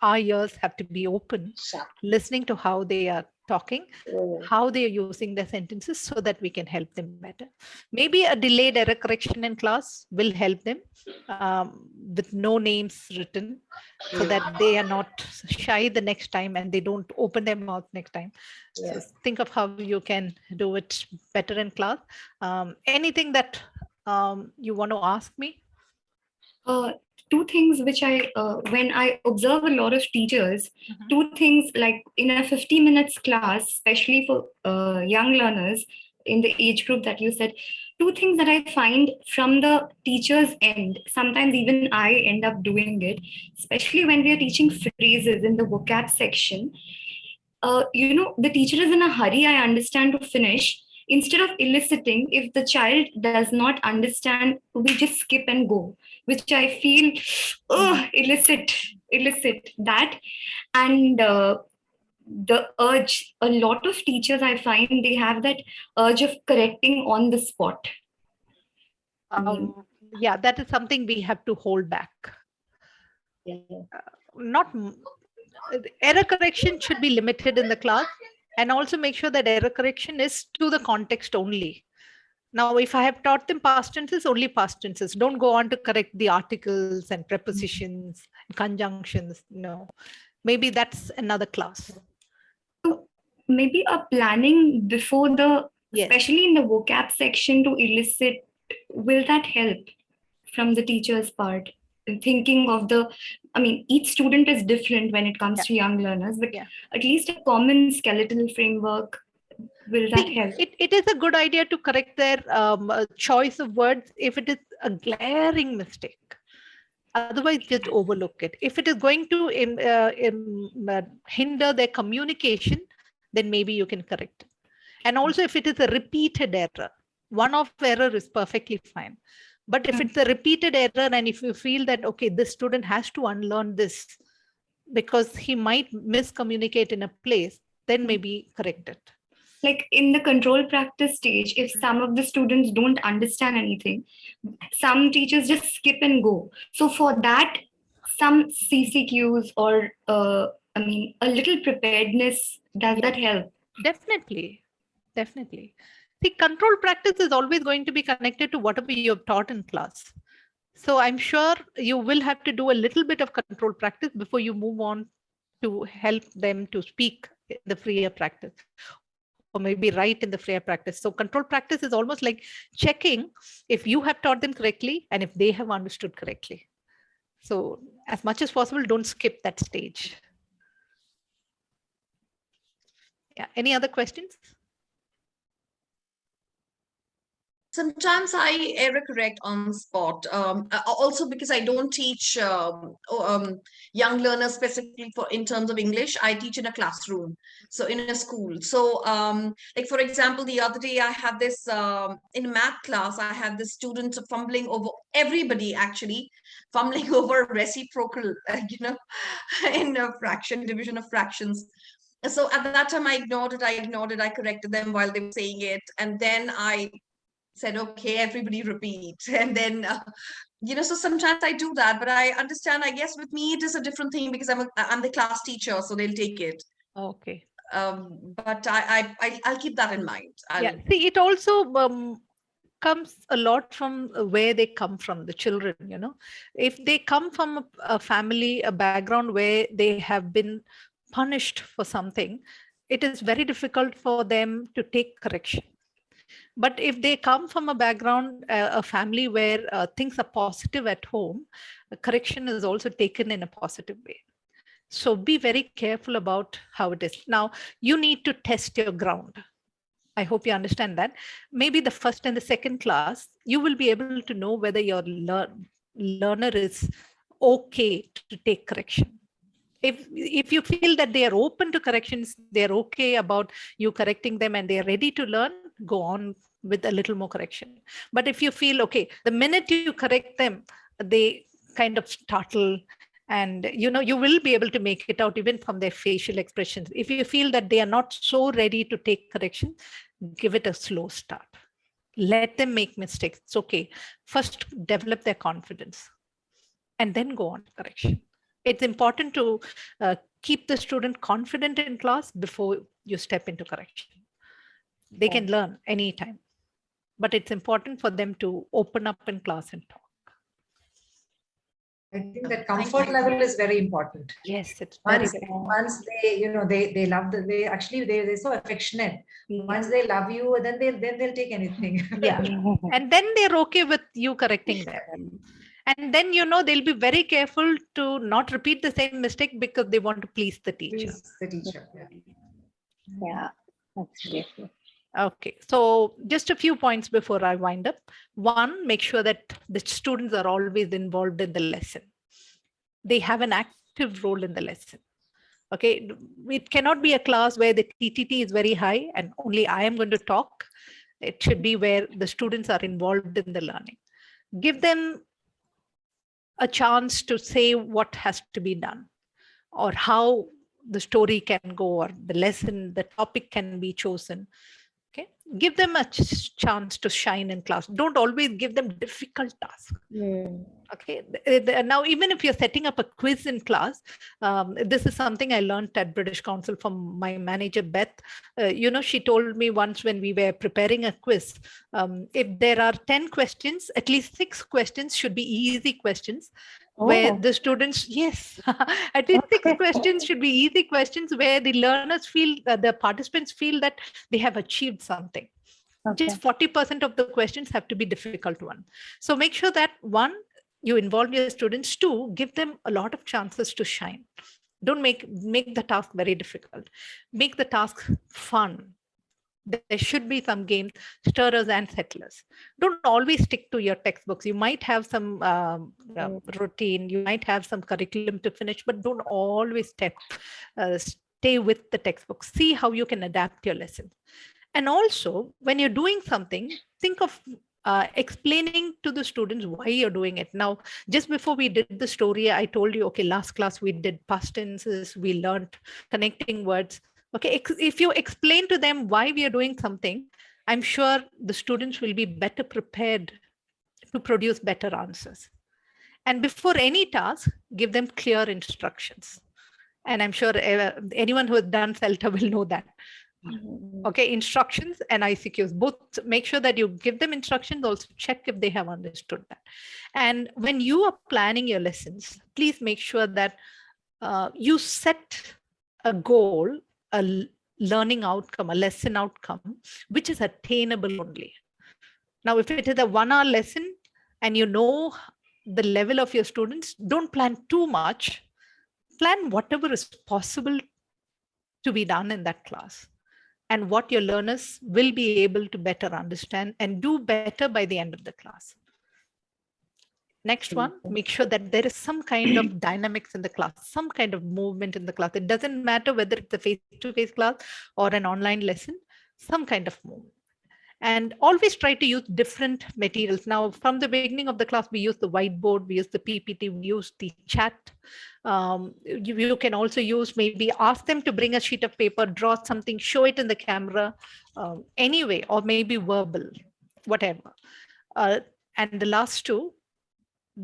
our ears have to be open, Sharp. listening to how they are talking, Mm. how they are using their sentences so that we can help them better. Maybe a delayed error correction in class will help them with no names written so that they are not shy the next time and they don't open their mouth next time. Yeah. So think of how you can do it better in class. Anything that you want to ask me? Two things which when I observe a lot of teachers, two things like in a 50 minutes class, especially for young learners in the age group that you said, two things that I find from the teacher's end, sometimes even I end up doing it, especially when we are teaching phrases in the vocab section. The teacher is in a hurry, I understand, to finish. instead of eliciting, if the child does not understand, we just skip and go, which I feel, elicit that. And the urge, a lot of teachers I find, they have that urge of correcting on the spot. Yeah, that is something we have to hold back. Not error correction should be limited in the class, and also make sure that error correction is to the context only. Now, if I have taught them past tenses, only past tenses. Don't go on to correct the articles and prepositions, conjunctions. No, maybe that's another class. Maybe a planning before the, especially in the vocab section, to elicit, will that help from the teacher's part? Thinking of the, I mean, each student is different when it comes to young learners, but at least a common skeletal framework, will that help? It is a good idea to correct their choice of words if it is a glaring mistake. Otherwise, just overlook it. If it is going to hinder their communication, then maybe you can correct it. And also, if it is a repeated error, one-off error is perfectly fine. But if it's a repeated error, and if you feel that, okay, this student has to unlearn this because he might miscommunicate in a place, then maybe correct it. Like in the control practice stage, if some of the students don't understand anything, some teachers just skip and go. So for that, some CCQs or, I mean, a little preparedness, does that help? Definitely. Definitely. See, control practice is always going to be connected to whatever you have taught in class. So I'm sure you will have to do a little bit of control practice before you move on to help them to speak the freer practice, or maybe write in the freer practice. So control practice is almost like checking if you have taught them correctly and if they have understood correctly. So as much as possible, don't skip that stage. Yeah. Any other questions? Sometimes I error correct on spot. Also because I don't teach young learners specifically in terms of English. I teach in a classroom, so in a school. So like for example, the other day I had this in math class. I had this student fumbling over, everybody actually fumbling over reciprocal, in a fraction, division of fractions. So at that time I ignored it. I corrected them while they were saying it, and then I said, okay, everybody repeat. And then, so sometimes I do that, but I understand, I guess with me, it is a different thing because I'm the class teacher, so they'll take it. Okay. But I'll keep that in mind. See, it also comes a lot from where they come from, the children, if they come from a family, a background where they have been punished for something, it is very difficult for them to take correction. But if they come from a background, a family where things are positive at home, correction is also taken in a positive way. So be very careful about how it is. Now, you need to test your ground. I hope you understand that. Maybe the first and the second class, you will be able to know whether your learner is okay to take correction. If you feel that they are open to corrections, they're okay about you correcting them and they're ready to learn, go on with a little more correction. But if you feel, okay, the minute you correct them, they kind of startle, and you will be able to make it out even from their facial expressions. If you feel that they are not so ready to take correction, give it a slow start. Let them make mistakes. It's okay. First, develop their confidence and then go on to correction. It's important to keep the student confident in class before you step into correction. They can learn anytime, but it's important for them to open up in class and talk. I think that comfort level is very important. Yes, it's once they, they love they're so affectionate. Yeah. Once they love you, then they'll take anything. Yeah, and then they're okay with you correcting them. And then, they'll be very careful to not repeat the same mistake because they want to please the teacher. Yeah, that's great. Okay, so just a few points before I wind up. One, make sure that the students are always involved in the lesson. They have an active role in the lesson. Okay, it cannot be a class where the TTT is very high and only I am going to talk. It should be where the students are involved in the learning. Give them a chance to say what has to be done or how the story can go or the lesson, the topic can be chosen. Okay, give them a chance to shine in class. Don't always give them difficult tasks. Okay, now even if you're setting up a quiz in class, this is something I learned at British Council from my manager Beth. She told me once when we were preparing a quiz, if there are 10 questions, at least 6 questions should be easy questions. Where the students, yes, at least 6 questions should be easy questions where the learners feel, the participants feel that they have achieved something. Just 40% of the questions have to be difficult one. So make sure that 1, you involve your students. 2, give them a lot of chances to shine. Don't make the task very difficult. Make the task fun. There should be some games, stirrers and settlers. Don't always stick to your textbooks. You might have some routine, you might have some curriculum to finish, but don't always stay with the textbook. See how you can adapt your lesson. And also, when you're doing something, think of explaining to the students why you're doing it. Now, just before we did the story, I told you, okay, last class we did past tenses, we learned connecting words. Okay, if you explain to them why we are doing something, I'm sure the students will be better prepared to produce better answers. And before any task, give them clear instructions. And I'm sure anyone who has done CELTA will know that. Okay, instructions and ICQs, both make sure that you give them instructions, also check if they have understood that. And when you are planning your lessons, please make sure that you set a goal, a learning outcome, a lesson outcome, which is attainable only. Now, if it is a 1-hour lesson and you know the level of your students, don't plan too much. Plan whatever is possible to be done in that class and what your learners will be able to better understand and do better by the end of the class. Next one, make sure that there is some kind of dynamics in the class, some kind of movement in the class. It doesn't matter whether it's a face-to-face class or an online lesson, some kind of movement. And always try to use different materials. Now, from the beginning of the class, we use the whiteboard, we use the PPT, we use the chat. You can also use, maybe ask them to bring a sheet of paper, draw something, show it in the camera, anyway, or maybe verbal, whatever. And the last 2,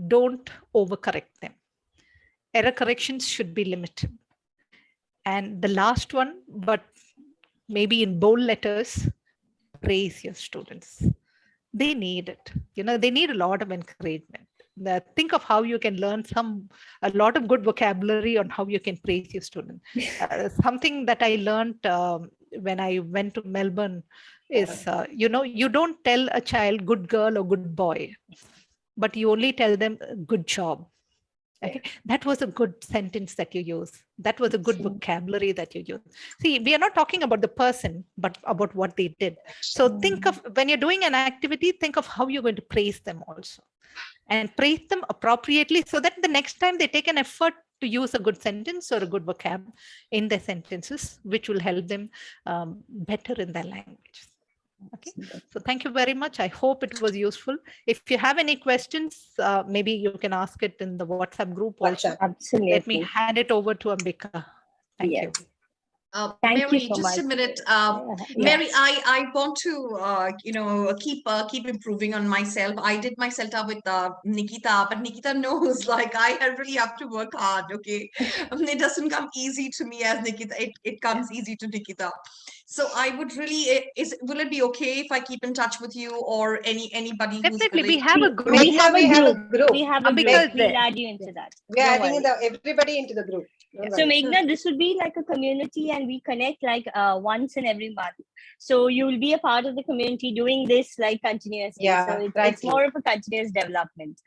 don't overcorrect them. Error corrections should be limited. And the last one, but maybe in bold letters, praise your students. They need it. They need a lot of encouragement. Think of how you can learn a lot of good vocabulary on how you can praise your student. Something that I learned when I went to Melbourne is, you don't tell a child good girl or good boy, but you only tell them good job. Okay, that was a good sentence that you use. That was a good vocabulary that you use. See, we are not talking about the person, but about what they did. So think of, when you're doing an activity, think of how you're going to praise them also. And praise them appropriately so that the next time they take an effort to use a good sentence or a good vocab in their sentences, which will help them better in their language. Okay, so thank you very much. I hope it was useful. If you have any questions, maybe you can ask it in the WhatsApp group also. Absolutely. Let me hand it over to Ambika. Thank you. Thank Mary, you so just much. a minute. Yes. Mary, I want to keep improving on myself. I did my CELTA with Nikita, but Nikita knows like I really have to work hard. Okay, it doesn't come easy to me as Nikita. It comes easy to Nikita. So I would really, will it be okay if I keep in touch with you or anybody who's Definitely, we willing? have a group. We have a group. We have a Ambika group. We'll add you into that. We are Don't adding worry. everybody into the group. So Meghna, this would be like a community and we connect like once in every month. So you will be a part of the community doing this like continuously. Yeah, so it's right. more of a continuous development.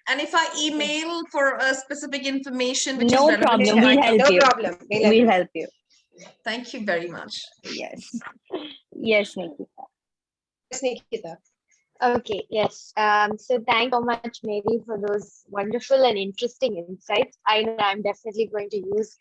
And if I email for a specific information, which No is relevant problem. to We'll my help No you. problem. We'll help you. Thank you very much. Yes. Yes, Nikita. Yes, Nikita. Okay, yes. So thank you so much, Mary, for those wonderful and interesting insights. I know I'm definitely going to use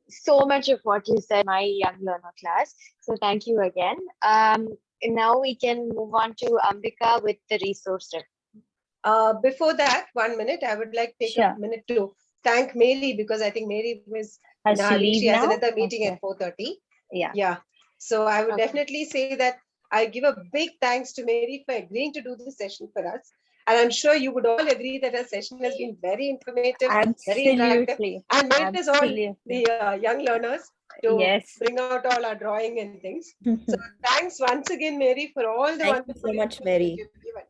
so much of what you said in my young learner class. So thank you again. And now we can move on to Ambika with the resource rep. Before that, 1 minute, I would like to take Sure. a minute to thank Mary, because I think Mary was Has to having, leave she has now? another meeting Okay. at 4:30. Yeah. Yeah. So I would Okay. definitely say that I give a big thanks to Mary for agreeing to do this session for us. And I'm sure you would all agree that our session has been very informative, very interactive, Absolutely. and made us all Absolutely. the young learners to Yes. bring out all our drawing and things. So thanks once again, Mary, for all the Thank you wonderful so much, input that Mary. you've given.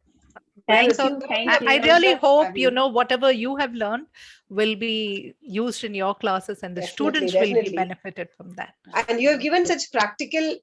Thank So you. Thank I you. really hope, having you you. know, whatever you have learned will be used in your classes, and the Definitely, students will be definitely. benefited from that. And you have given such practical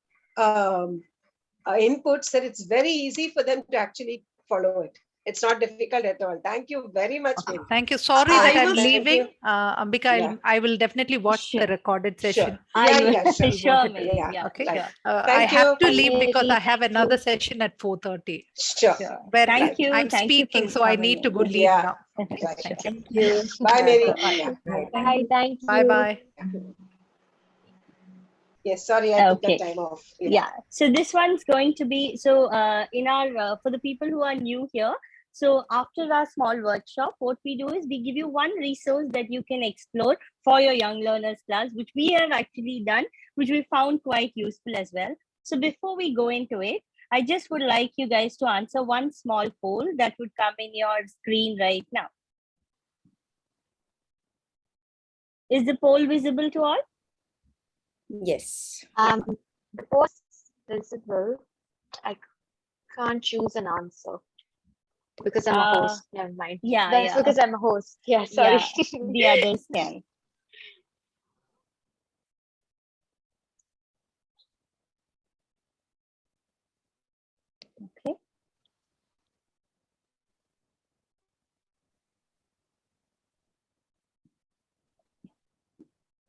inputs that it's very easy for them to actually follow it. It's not difficult at all. Thank you very much, Mary. Thank you. Sorry I that I'm will- Thank leaving. you. Ambika, Yeah. I will definitely watch Sure. the recorded session. Sure. I Yeah, will. yeah, sure. Sure, Mary. Yeah, Yeah, Okay. right. sure. I Thank have you. to leave because I Mary, have thank another you. session at 4:30 Sure. Sure. where Thank you. I'm Thank you for speaking, so I coming need to in. go leave Yeah. now. Right. Thank you. Thank you. Bye, Mary. Bye. Yeah. Right. Bye. Thank you. Bye bye. Yes, sorry, I took Okay. that time off. Yeah. So this one's going to be, so in our, for the people who are new here, so after our small workshop, what we do is we give you one resource that you can explore for your young learners class, which we have actually done, which we found quite useful as well. So before we go into it, I just would like you guys to answer one small poll that would come in your screen right now. Is the poll visible to all? Yes. The post visible. I can't choose an answer because I'm a host. Never mind. Yeah, That's yeah. because I'm a host. Yeah, sorry. Yeah, the others can. Okay.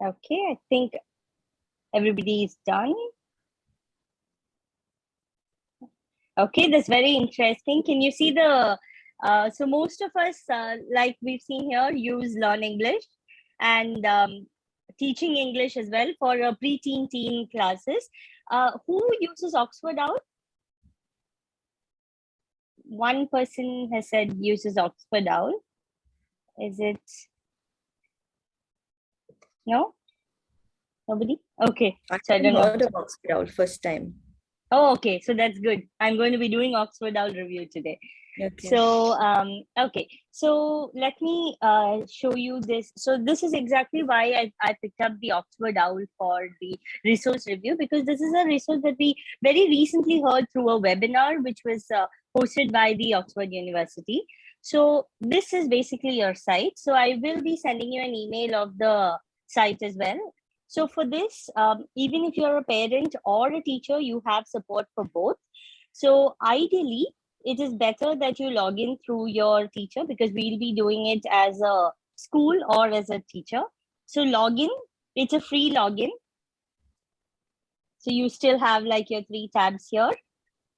Okay, I think everybody is done. Okay, that's very interesting. Can you see the, so most of us, like we've seen here, use Learn English and teaching English as well for pre-teen teen classes. Who uses Oxford Owl? One person has said uses Oxford Owl. Is it? No? Nobody? Okay. So I don't know. Heard of Oxford Owl first time. Oh, okay. So that's good. I'm going to be doing Oxford Owl review today. Okay. So, okay. So let me show you this. So this is exactly why I picked up the Oxford Owl for the resource review, because this is a resource that we very recently heard through a webinar, which was hosted by the Oxford University. So this is basically your site. So I will be sending you an email of the site as well. So for this, even if you're a parent or a teacher, you have support for both. So ideally, it is better that you log in through your teacher, because we'll be doing it as a school or as a teacher. So log in, it's a free login. So you still have like your 3 tabs here.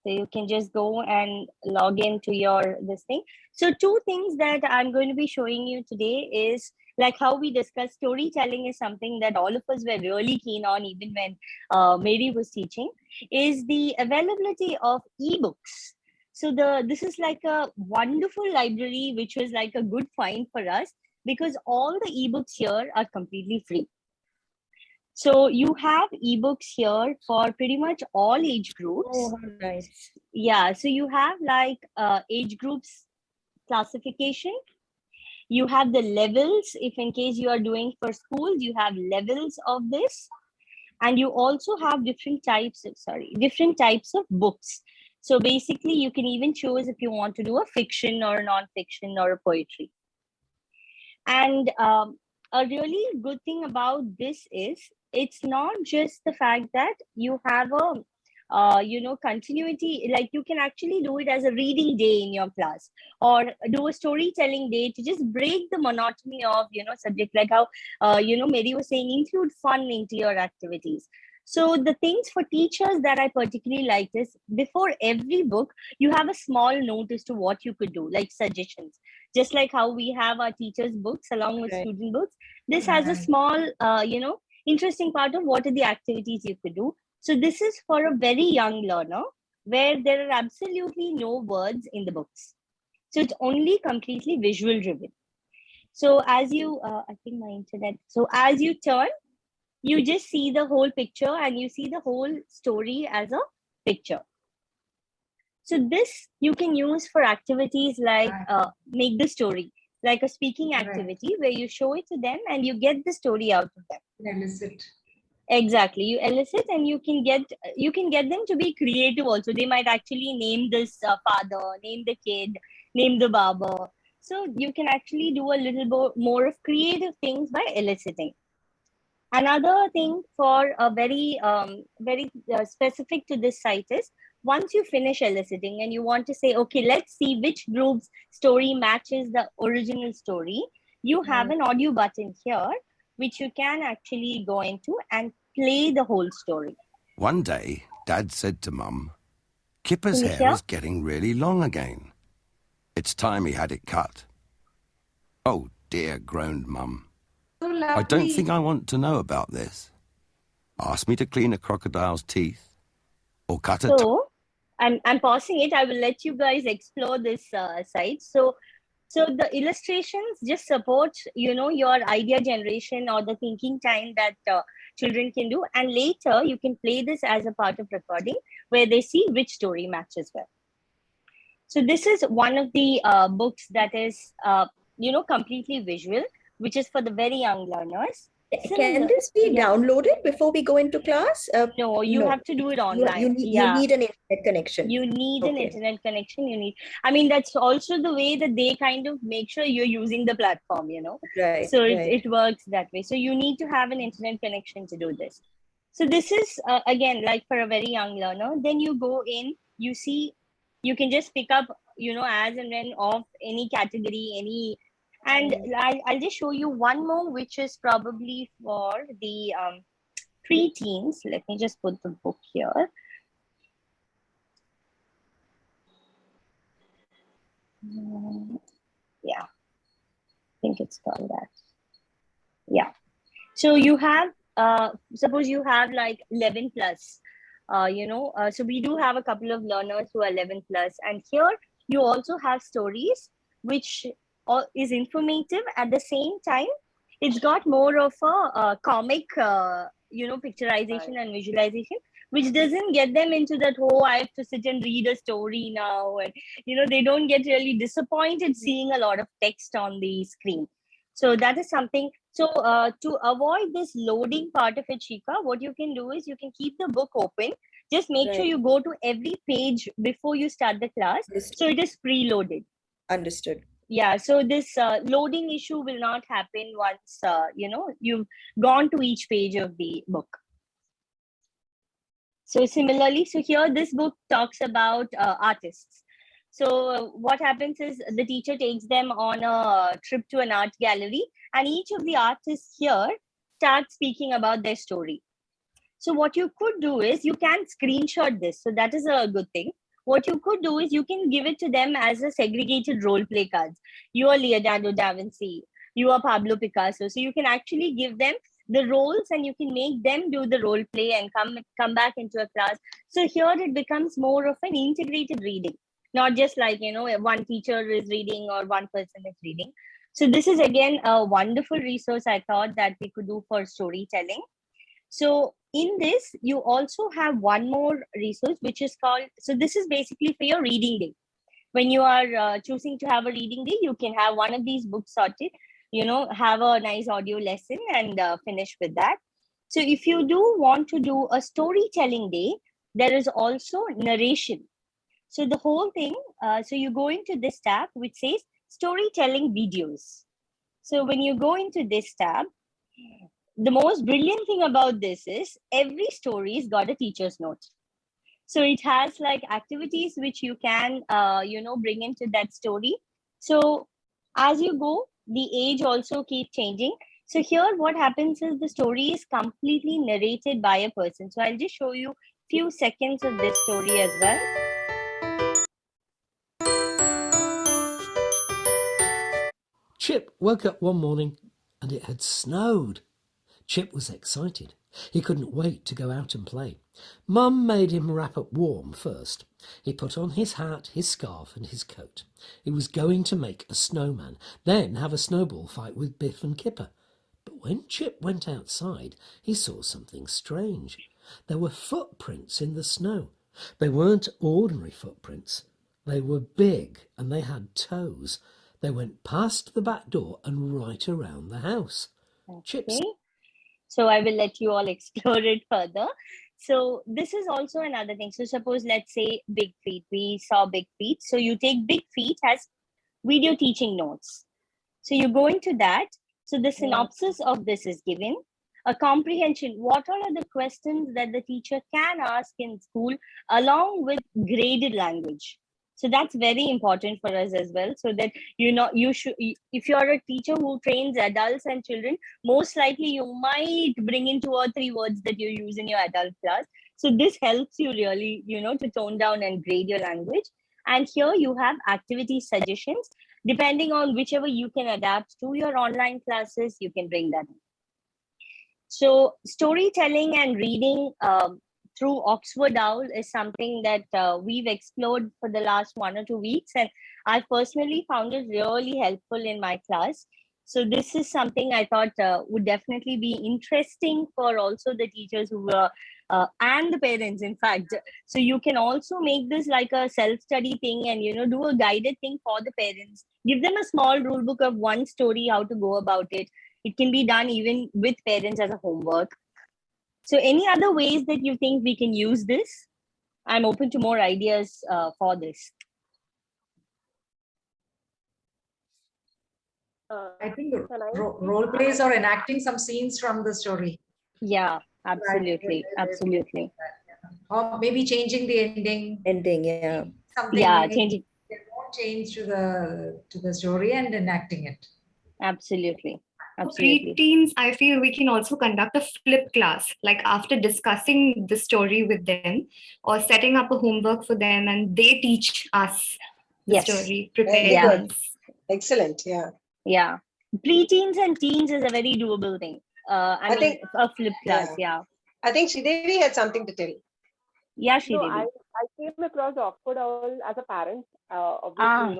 So you can just go and log into your this thing. So 2 things that I'm going to be showing you today is like how we discussed storytelling is something that all of us were really keen on, even when Mary was teaching, is the availability of ebooks. So this is like a wonderful library, which was like a good find for us, because all the ebooks here are completely free. So you have ebooks here for pretty much all age groups. Oh, how nice. Yeah, so you have like age groups classification. You have the levels. If in case you are doing for schools, you have levels of this. And you also have different types of books. So basically, you can even choose if you want to do a fiction or a non-fiction or a poetry. And a really good thing about this is it's not just the fact that you have a continuity, like you can actually do it as a reading day in your class, or do a storytelling day to just break the monotony of subject, like how Mary was saying, include fun into your activities. So the things for teachers that I particularly liked is before every book, you have a small note as to what you could do, like suggestions. Just like how we have our teachers' books along with Right. student books, this has a small, interesting part of what are the activities you could do. So this is for a very young learner where there are absolutely no words in the books. So it's only completely visual driven. So as you, I think my internet, so as you turn, you just see the whole picture and you see the whole story as a picture. So this you can use for activities like make the story, like a speaking activity where you show it to them and you get the story out of them. Elicit. Exactly, you elicit and you can get them to be creative also. They might actually name this father, name the kid, name the barber. So you can actually do a little more of creative things by eliciting. Another thing for a very specific to this site is once you finish eliciting and you want to say, okay, let's see which group's story matches the original story, you have an audio button here, which you can actually go into and play the whole story. One day, Dad said to Mum, Kipper's Can you hair hear? is getting really long again. It's time he had it cut. Oh dear, groaned Mum. So I don't think I want to know about this. Ask me to clean a crocodile's teeth or cut a So I'm pausing it. I will let you guys explore this site. So the illustrations just support, your idea generation or the thinking time that children can do. And later you can play this as a part of recording where they see which story matches well. So this is one of the books that is, completely visual, which is for the very young learners. Can this be downloaded before we go into class? No, you have to do it online. You need an internet connection. You need an internet connection. That's also the way that they kind of make sure you're using the platform, Right. So it works that way. So you need to have an internet connection to do this. So this is, again, like for a very young learner. Then you go in, you see, you can just pick up, as and when of any category, and I'll just show you one more, which is probably for the pre-teens. Let me just put the book here. Yeah, I think it's called that. Yeah. So you have, suppose you have like 11 plus, so we do have a couple of learners who are 11 plus, and here you also have stories, which is informative at the same time. It's got more of a comic, picturization and visualization, which doesn't get them into that, oh, I have to sit and read a story now. And, they don't get really disappointed seeing a lot of text on the screen. So that is something. So to avoid this loading part of it, Shika, what you can do is you can keep the book open. Just make sure you go to every page before you start the class. So it is preloaded. Understood. Yeah, so this loading issue will not happen once, you've gone to each page of the book. So similarly, so here this book talks about artists. So what happens is the teacher takes them on a trip to an art gallery, and each of the artists here starts speaking about their story. So what you could do is you can screenshot this. So that is a good thing. What you could do is you can give it to them as a segregated role play cards. You are Leonardo da Vinci, you are Pablo Picasso. So you can actually give them the roles and you can make them do the role play and come back into a class. So here it becomes more of an integrated reading, not just like, one teacher is reading or one person is reading. So this is again a wonderful resource I thought that we could do for storytelling. So in this, you also have one more resource, which is called, so this is basically for your reading day. When you are choosing to have a reading day, you can have one of these books sorted, have a nice audio lesson and finish with that. So if you do want to do a storytelling day, there is also narration. So the whole thing, so you go into this tab, which says storytelling videos. So when you go into this tab, the most brilliant thing about this is every story's got a teacher's note. So it has like activities which you can, bring into that story. So as you go, the age also keeps changing. So here what happens is the story is completely narrated by a person. So I'll just show you few seconds of this story as well. Chip woke up one morning and it had snowed. Chip was excited. He couldn't wait to go out and play. Mum made him wrap up warm first. He put on his hat, his scarf and his coat. He was going to make a snowman, then have a snowball fight with Biff and Kipper. But when Chip went outside, he saw something strange. There were footprints in the snow. They weren't ordinary footprints. They were big and they had toes. They went past the back door and right around the house. Chip's Okay. So I will let you all explore it further. So this is also another thing. So suppose, let's say big feet. We saw big feet. So you take big feet as video teaching notes. So you go into that. So the synopsis of this is given. A comprehension. What all are the questions that the teacher can ask in school along with graded language? So that's very important for us as well. So that, you should, if you're a teacher who trains adults and children, most likely you might bring in 2 or 3 words that you use in your adult class. So this helps you really, to tone down and grade your language. And here you have activity suggestions. Depending on whichever you can adapt to your online classes, you can bring that in. So storytelling and reading through Oxford OWL is something that we've explored for the last 1 or 2 weeks, and I personally found it really helpful in my class. So this is something I thought would definitely be interesting for also the teachers who and the parents, in fact. So you can also make this like a self-study thing and, do a guided thing for the parents. Give them a small rule book of 1 story, how to go about it. It can be done even with parents as a homework. So any other ways that you think we can use this? I'm open to more ideas for this. I think role plays or enacting some scenes from the story. Yeah, absolutely. Absolutely. Or maybe changing the ending. Yeah. Something. Yeah, changing. More change to the story and enacting it. Absolutely. For preteens, I feel we can also conduct a flip class, like after discussing the story with them or setting up a homework for them, and they teach us the story, prepare us. Excellent, yeah. Yeah. Preteens and teens is a very doable thing. I mean, a flip class, yeah. I think Sridevi had something to tell. Yeah, Sridevi. I came across Oxford OWL as a parent. Obviously,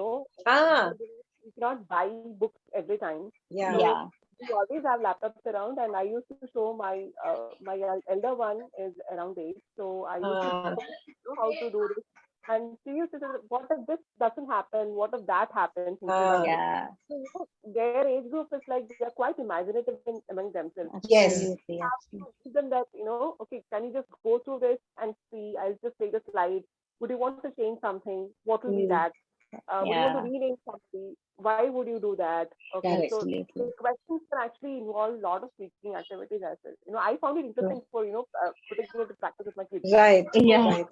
you cannot buy books every time. Yeah. Yeah. We always have laptops around, and I used to show my elder one is around 8, so I used to know how to do this. And she used to say, what if this doesn't happen? What if that happens? Yeah. So, their age group is like, they're quite imaginative among themselves. Yes. You have to teach them that, okay, can you just go through this and see? I'll just take a slide. Would you want to change something? What will be that? Would you want to rename something? Why would you do that? Okay, so the questions can actually involve a lot of teaching activities as well. I found it interesting for putting it into practice with my kids. Right. Yeah.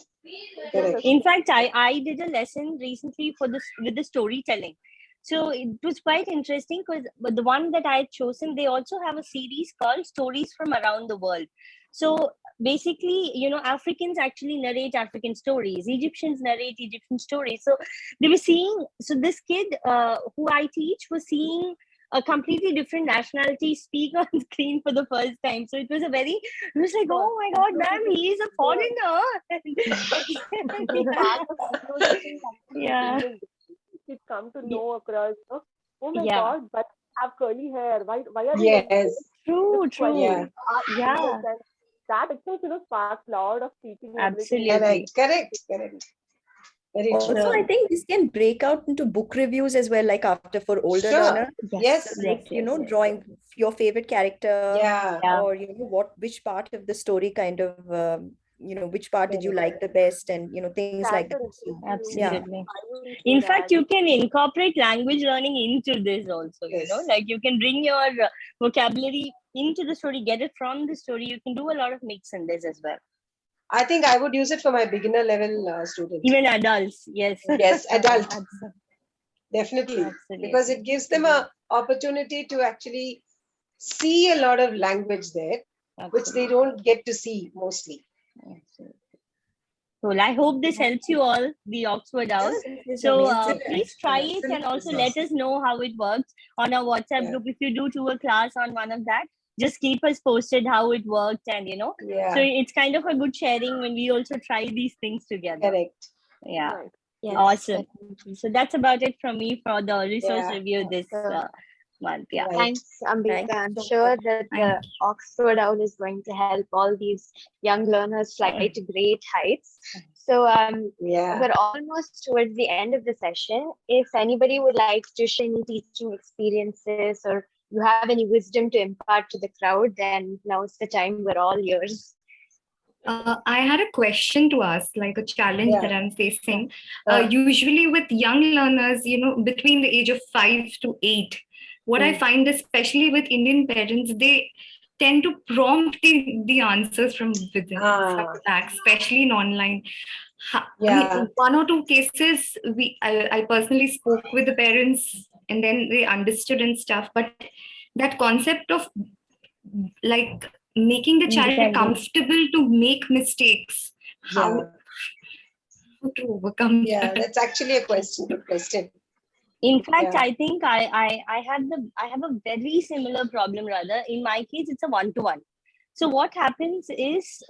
Right. In fact, I did a lesson recently with the storytelling. So it was quite interesting because the one that I had chosen, they also have a series called Stories from Around the World. So basically, Africans actually narrate African stories. Egyptians narrate Egyptian stories. So they were seeing, so this kid who I teach was seeing a completely different nationality speak on screen for the first time. So it was like, oh my God, ma'am, he is a foreigner. Yeah. Kids come to know across, oh my Yeah. God, but have curly hair. Why are you? Yes. True. Yeah. Yeah. That itself, sparks a lot of teaching. Absolutely. Correct. Very Also, true. I think this can break out into book reviews as well, like after for older Sure. learners. Yes. So like, drawing your favorite character, Yeah. or which part of the story kind of, which part did you like the best, and things like that. So, Absolutely. In fact, you can incorporate language learning into this also. Like you can bring your vocabulary into the story, get it from the story. You can do a lot of mix in this as well. I think I would use it for my beginner level students. Even adults, yes. Yes, adult. Definitely. Absolutely. Because it gives them an opportunity to actually see a lot of language there, which they don't get to see mostly. Well, I hope this helps you all, the Oxford House. So please try it and also let us know how it works on our WhatsApp group. If you do a class on one of that, just keep us posted how it worked, and so it's kind of a good sharing when we also try these things together. Correct. Yeah. Right. Yes, Awesome. definitely. So that's about it from me for the resource Yeah. review this month. Yeah. Right. Thanks, Ambika. I'm sure that the Oxford Owl is going to help all these young learners fly to great heights. So we're almost towards the end of the session. If anybody would like to share any teaching experiences or you have any wisdom to impart to the crowd, then now's the time. We're all yours. I had a question to ask, like a challenge that I'm facing. Uh. Usually with young learners, between the age of 5 to 8, what I find, especially with Indian parents, they tend to prompt the answers from within, from the back, especially in online. I mean, one or two cases, I personally spoke with the parents and then they understood and stuff. But that concept of like making the child comfortable to make mistakes, how to overcome that? That's actually a question. Good question. In fact, I think I have a very similar problem. Rather, in my case, it's a 1-to-1. So what happens is,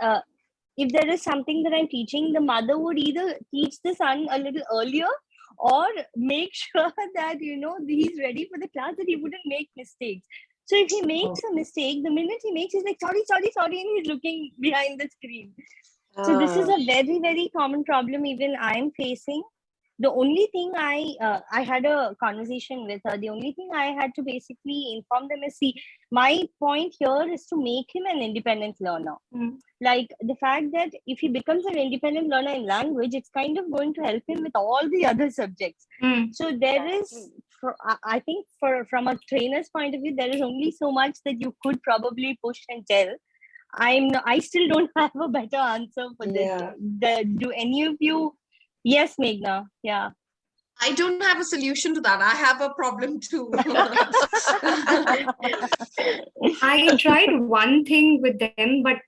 if there is something that I'm teaching, the mother would either teach the son a little earlier or make sure that he's ready for the class, that he wouldn't make mistakes. So if he makes a mistake, the minute he makes, he's like, sorry, and he's looking behind the screen. So this is a very, very common problem even I'm facing. The only thing I had a conversation with her, the only thing I had to basically inform them is, see, my point here is to make him an independent learner. Like the fact that if he becomes an independent learner in language, it's kind of going to help him with all the other subjects. So there is, I think from a trainer's point of view, there is only so much that you could probably push and tell. I still don't have a better answer for this. Do any of you? Yes, Meghna. Yeah. I don't have a solution to that. I have a problem too. I tried one thing with them, but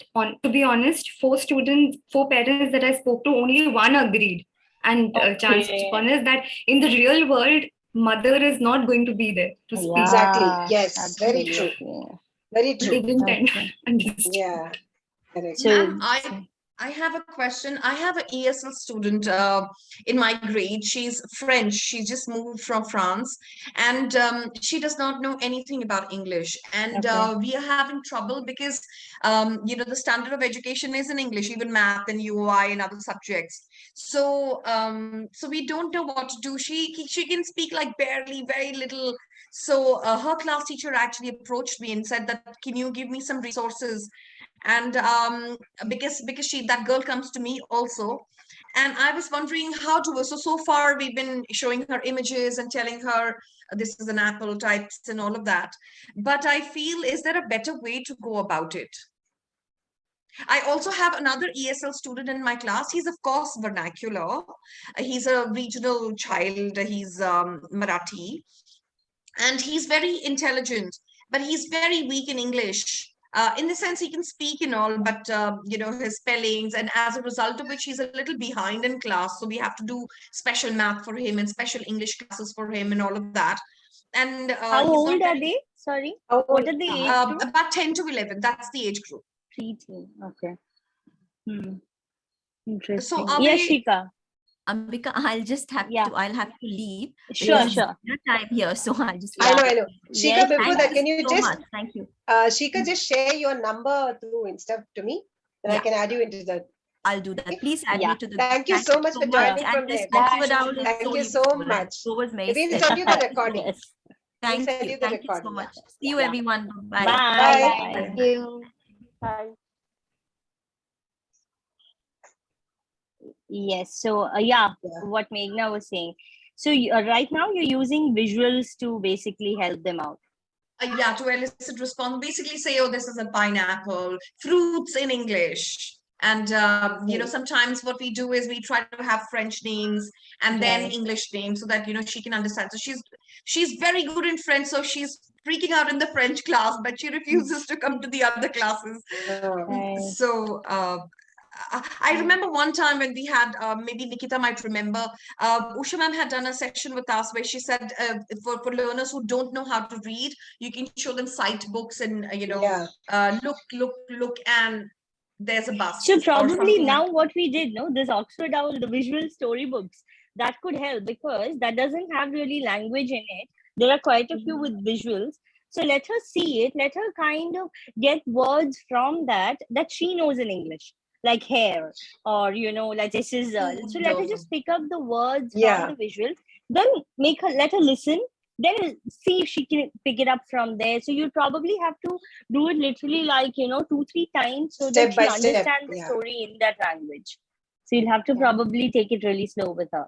to be honest, 4 parents that I spoke to, only one agreed. And chance to be honest, that in the real world, mother is not going to be there to speak. Exactly. Yes. Very true. Very true. They didn't understand. Yeah. Correct. So I have a question. I have an ESL student in my grade. She's French. She just moved from France, and she does not know anything about English. And we are having trouble because, the standard of education is in English, even math and UI and other subjects. So, so we don't know what to do. She can speak like barely, very little. So her class teacher actually approached me and said that, can you give me some resources? And because that girl comes to me also, and I was wondering how to. So far we've been showing her images and telling her this is an apple, types and all of that. But I feel, is there a better way to go about it? I also have another ESL student in my class. He's of course vernacular. He's a regional child. He's Marathi, and he's very intelligent, but he's very weak in English. In the sense he can speak and all, but his spellings, and as a result of which he's a little behind in class. So we have to do special math for him and special English classes for him and all of that. And how old are they? Sorry, what are the age group? About 10 to 11. That's the age group. Preteen. Okay. Interesting. So yes, Shika. Ambika, I'll have to leave. Sure. Your time here, so I'll just. I know. Shika, before that, can you just? Thank you. Shika, just share your number through Insta to me, then I can add you into the. I'll do that. Please add me to the. Thank you so much for joining from there. Thank you so much. We'll send you the recording. Yes. Thank you so much. See you, everyone. Bye. Bye. Thank you. Bye. Yes. So what Meghna was saying. So right now you're using visuals to basically help them out. To elicit response. Basically say, oh, this is a pineapple. Fruits in English. And, sometimes what we do is we try to have French names and then English names so that, she can understand. So she's very good in French. So she's freaking out in the French class, but she refuses to come to the other classes. So I remember one time when we had, maybe Nikita might remember, Usha ma'am had done a section with us where she said for learners who don't know how to read, you can show them sight books and, look, and there's a bus. So probably now what we did, no, this Oxford Owl, the visual storybooks, that could help because that doesn't have really language in it. There are quite a few with visuals. So let her see it. Let her kind of get words from that she knows in English, like hair or, like this is. So let her just pick up the words from the visuals. Then let her listen. Then see if she can pick it up from there. So you probably have to do it literally like, 2-3 times so that she understands the story in that language. So you'll have to probably take it really slow with her.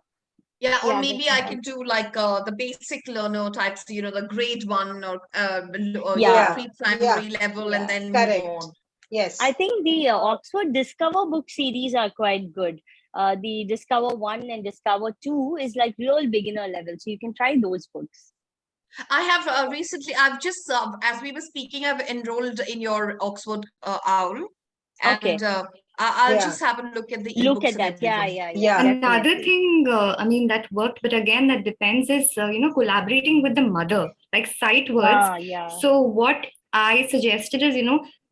Yeah, or maybe I can do like the basic learner types, the grade 1 or pre-primary level, and then move on. Yes. I think the Oxford Discover book series are quite good. The Discover 1 and Discover 2 is like real beginner level. So you can try those books. I have recently, I've just, as we were speaking, I've enrolled in your Oxford Owl. And I'll just have a look at the ebooks. Look at that. Yeah. Another thing, that worked, but again, that depends is, collaborating with the mother, like sight words. So what I suggested is,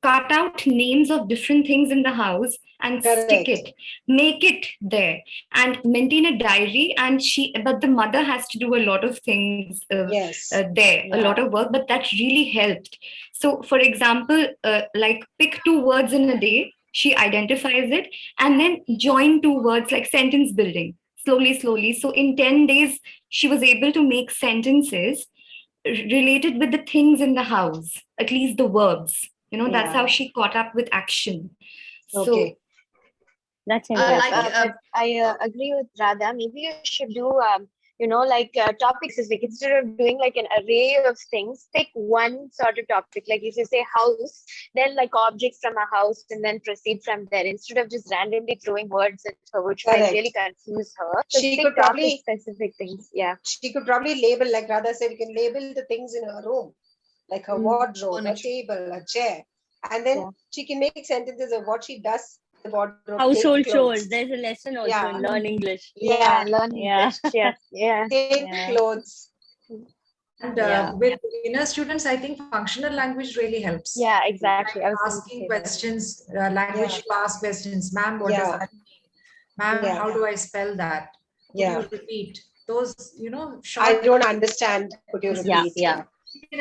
cut out names of different things in the house and stick it, make it there, and maintain a diary. But the mother has to do a lot of things there, a lot of work, but that really helped. So for example, like pick 2 words in a day, she identifies it, and then join 2 words, like sentence building, slowly. So in 10 days, she was able to make sentences related with the things in the house, at least the verbs. That's how she caught up with action. So that's interesting. I agree with Radha. Maybe you should do, topic specific. Instead of doing like an array of things, pick one sort of topic. Like if you say house, then like objects from a house, and then proceed from there. Instead of just randomly throwing words at her, which might really confuse her. So She could probably specific things. Yeah. She could probably label, like Radha said, you can label the things in her room, like her wardrobe, a table, a chair, and then she can make sentences of what she does. The wardrobe, household chores. There's a lesson also in Learn English. Learn English. Take clothes. And with beginner students, I think functional language really helps. Yeah, exactly. Like asking questions, language class questions. Ma'am, what does that mean? Ma'am, how do I spell that? Could you repeat those? Short. I don't understand. Could you repeat?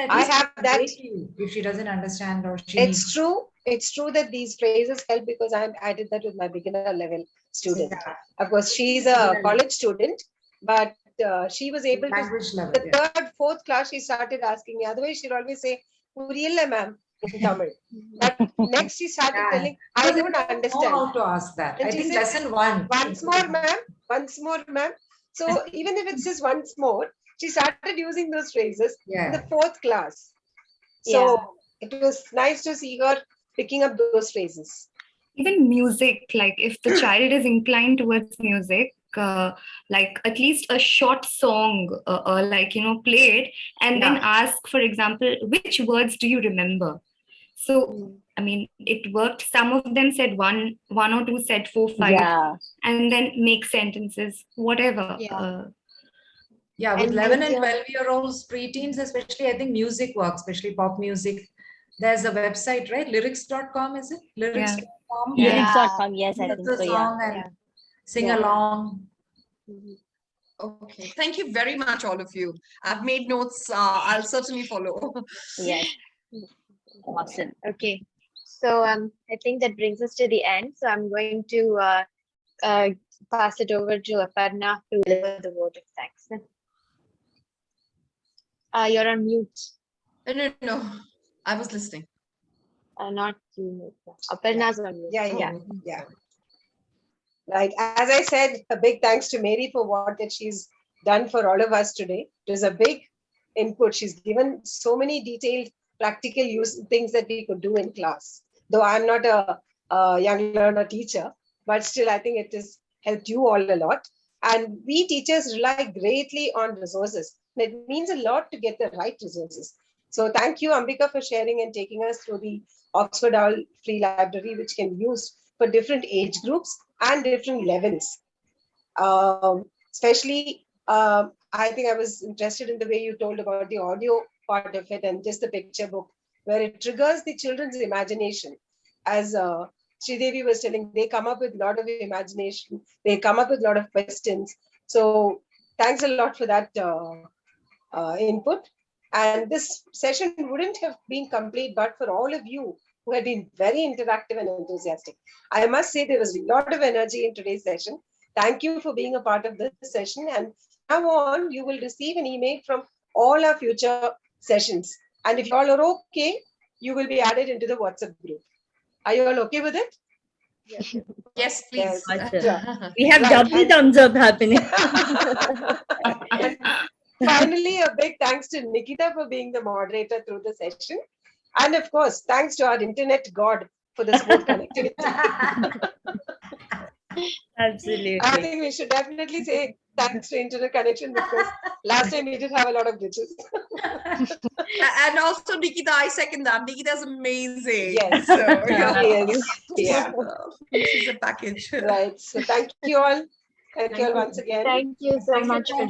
I have that. If she doesn't understand, or she. It's true. It's true that these phrases help because I did that with my beginner level student. Of course, she's a college student, but she was able to. The 3rd, 4th class, she started asking me. Otherwise, she'd always say, "Puriyalla, ma'am," in Tamil. But next, she started telling, "I don't understand." How to ask that? And I think lesson 1. Once more, ma'am. Once more, ma'am. So even if it's just once more, she started using those phrases in the 4th class. So it was nice to see her picking up those phrases. Even music, like if the child is inclined towards music, like at least a short song, play it, and then ask, for example, which words do you remember? So, I mean, it worked. Some of them said one or two said 4, 5, and then make sentences, whatever. With 11 and 12-year-olds, preteens especially, I think music works, especially pop music. There's a website, right? Lyrics.com, is it? Lyrics.com. Lyrics.com, yes, I think so. Song and sing along. Okay, thank you very much, all of you. I've made notes. I'll certainly follow. Yes. Awesome. Okay. So I think that brings us to the end. So I'm going to pass it over to Aparna to deliver the vote of thanks. You're on mute. No. I was listening. Not you. Aparna's on mute. Yeah. Right. As I said, a big thanks to Mary for what that she's done for all of us today. It was a big input. She's given so many detailed, practical use things that we could do in class. Though I'm not a young learner teacher, but still I think it has helped you all a lot. And we teachers rely greatly on resources. It means a lot to get the right resources. So thank you, Ambika, for sharing and taking us through the Oxford Owl Free Library, which can be used for different age groups and different levels. Especially, I think I was interested in the way you told about the audio part of it and just the picture book, where it triggers the children's imagination. As Sridevi was telling, they come up with a lot of imagination. They come up with a lot of questions. So thanks a lot for that input. And this session wouldn't have been complete but for all of you who have been very interactive and enthusiastic. I must say there was a lot of energy in today's session. Thank you for being a part of this session. And now on, you will receive an email from all our future sessions. And if you all are okay, you will be added into the WhatsApp group. Are you all okay with it? Yes, yes please. Yes. We have double thumbs up happening. Finally, a big thanks to Nikita for being the moderator through the session. And of course, thanks to our internet god for the smooth connectivity. Absolutely. I think we should definitely say thanks to internet connection because last time we did have a lot of glitches. And also, Nikita, I second that. Nikita's amazing. Yes. So, yeah. She's a package. Right. So thank you all. Thank you all once again. Thank you so much for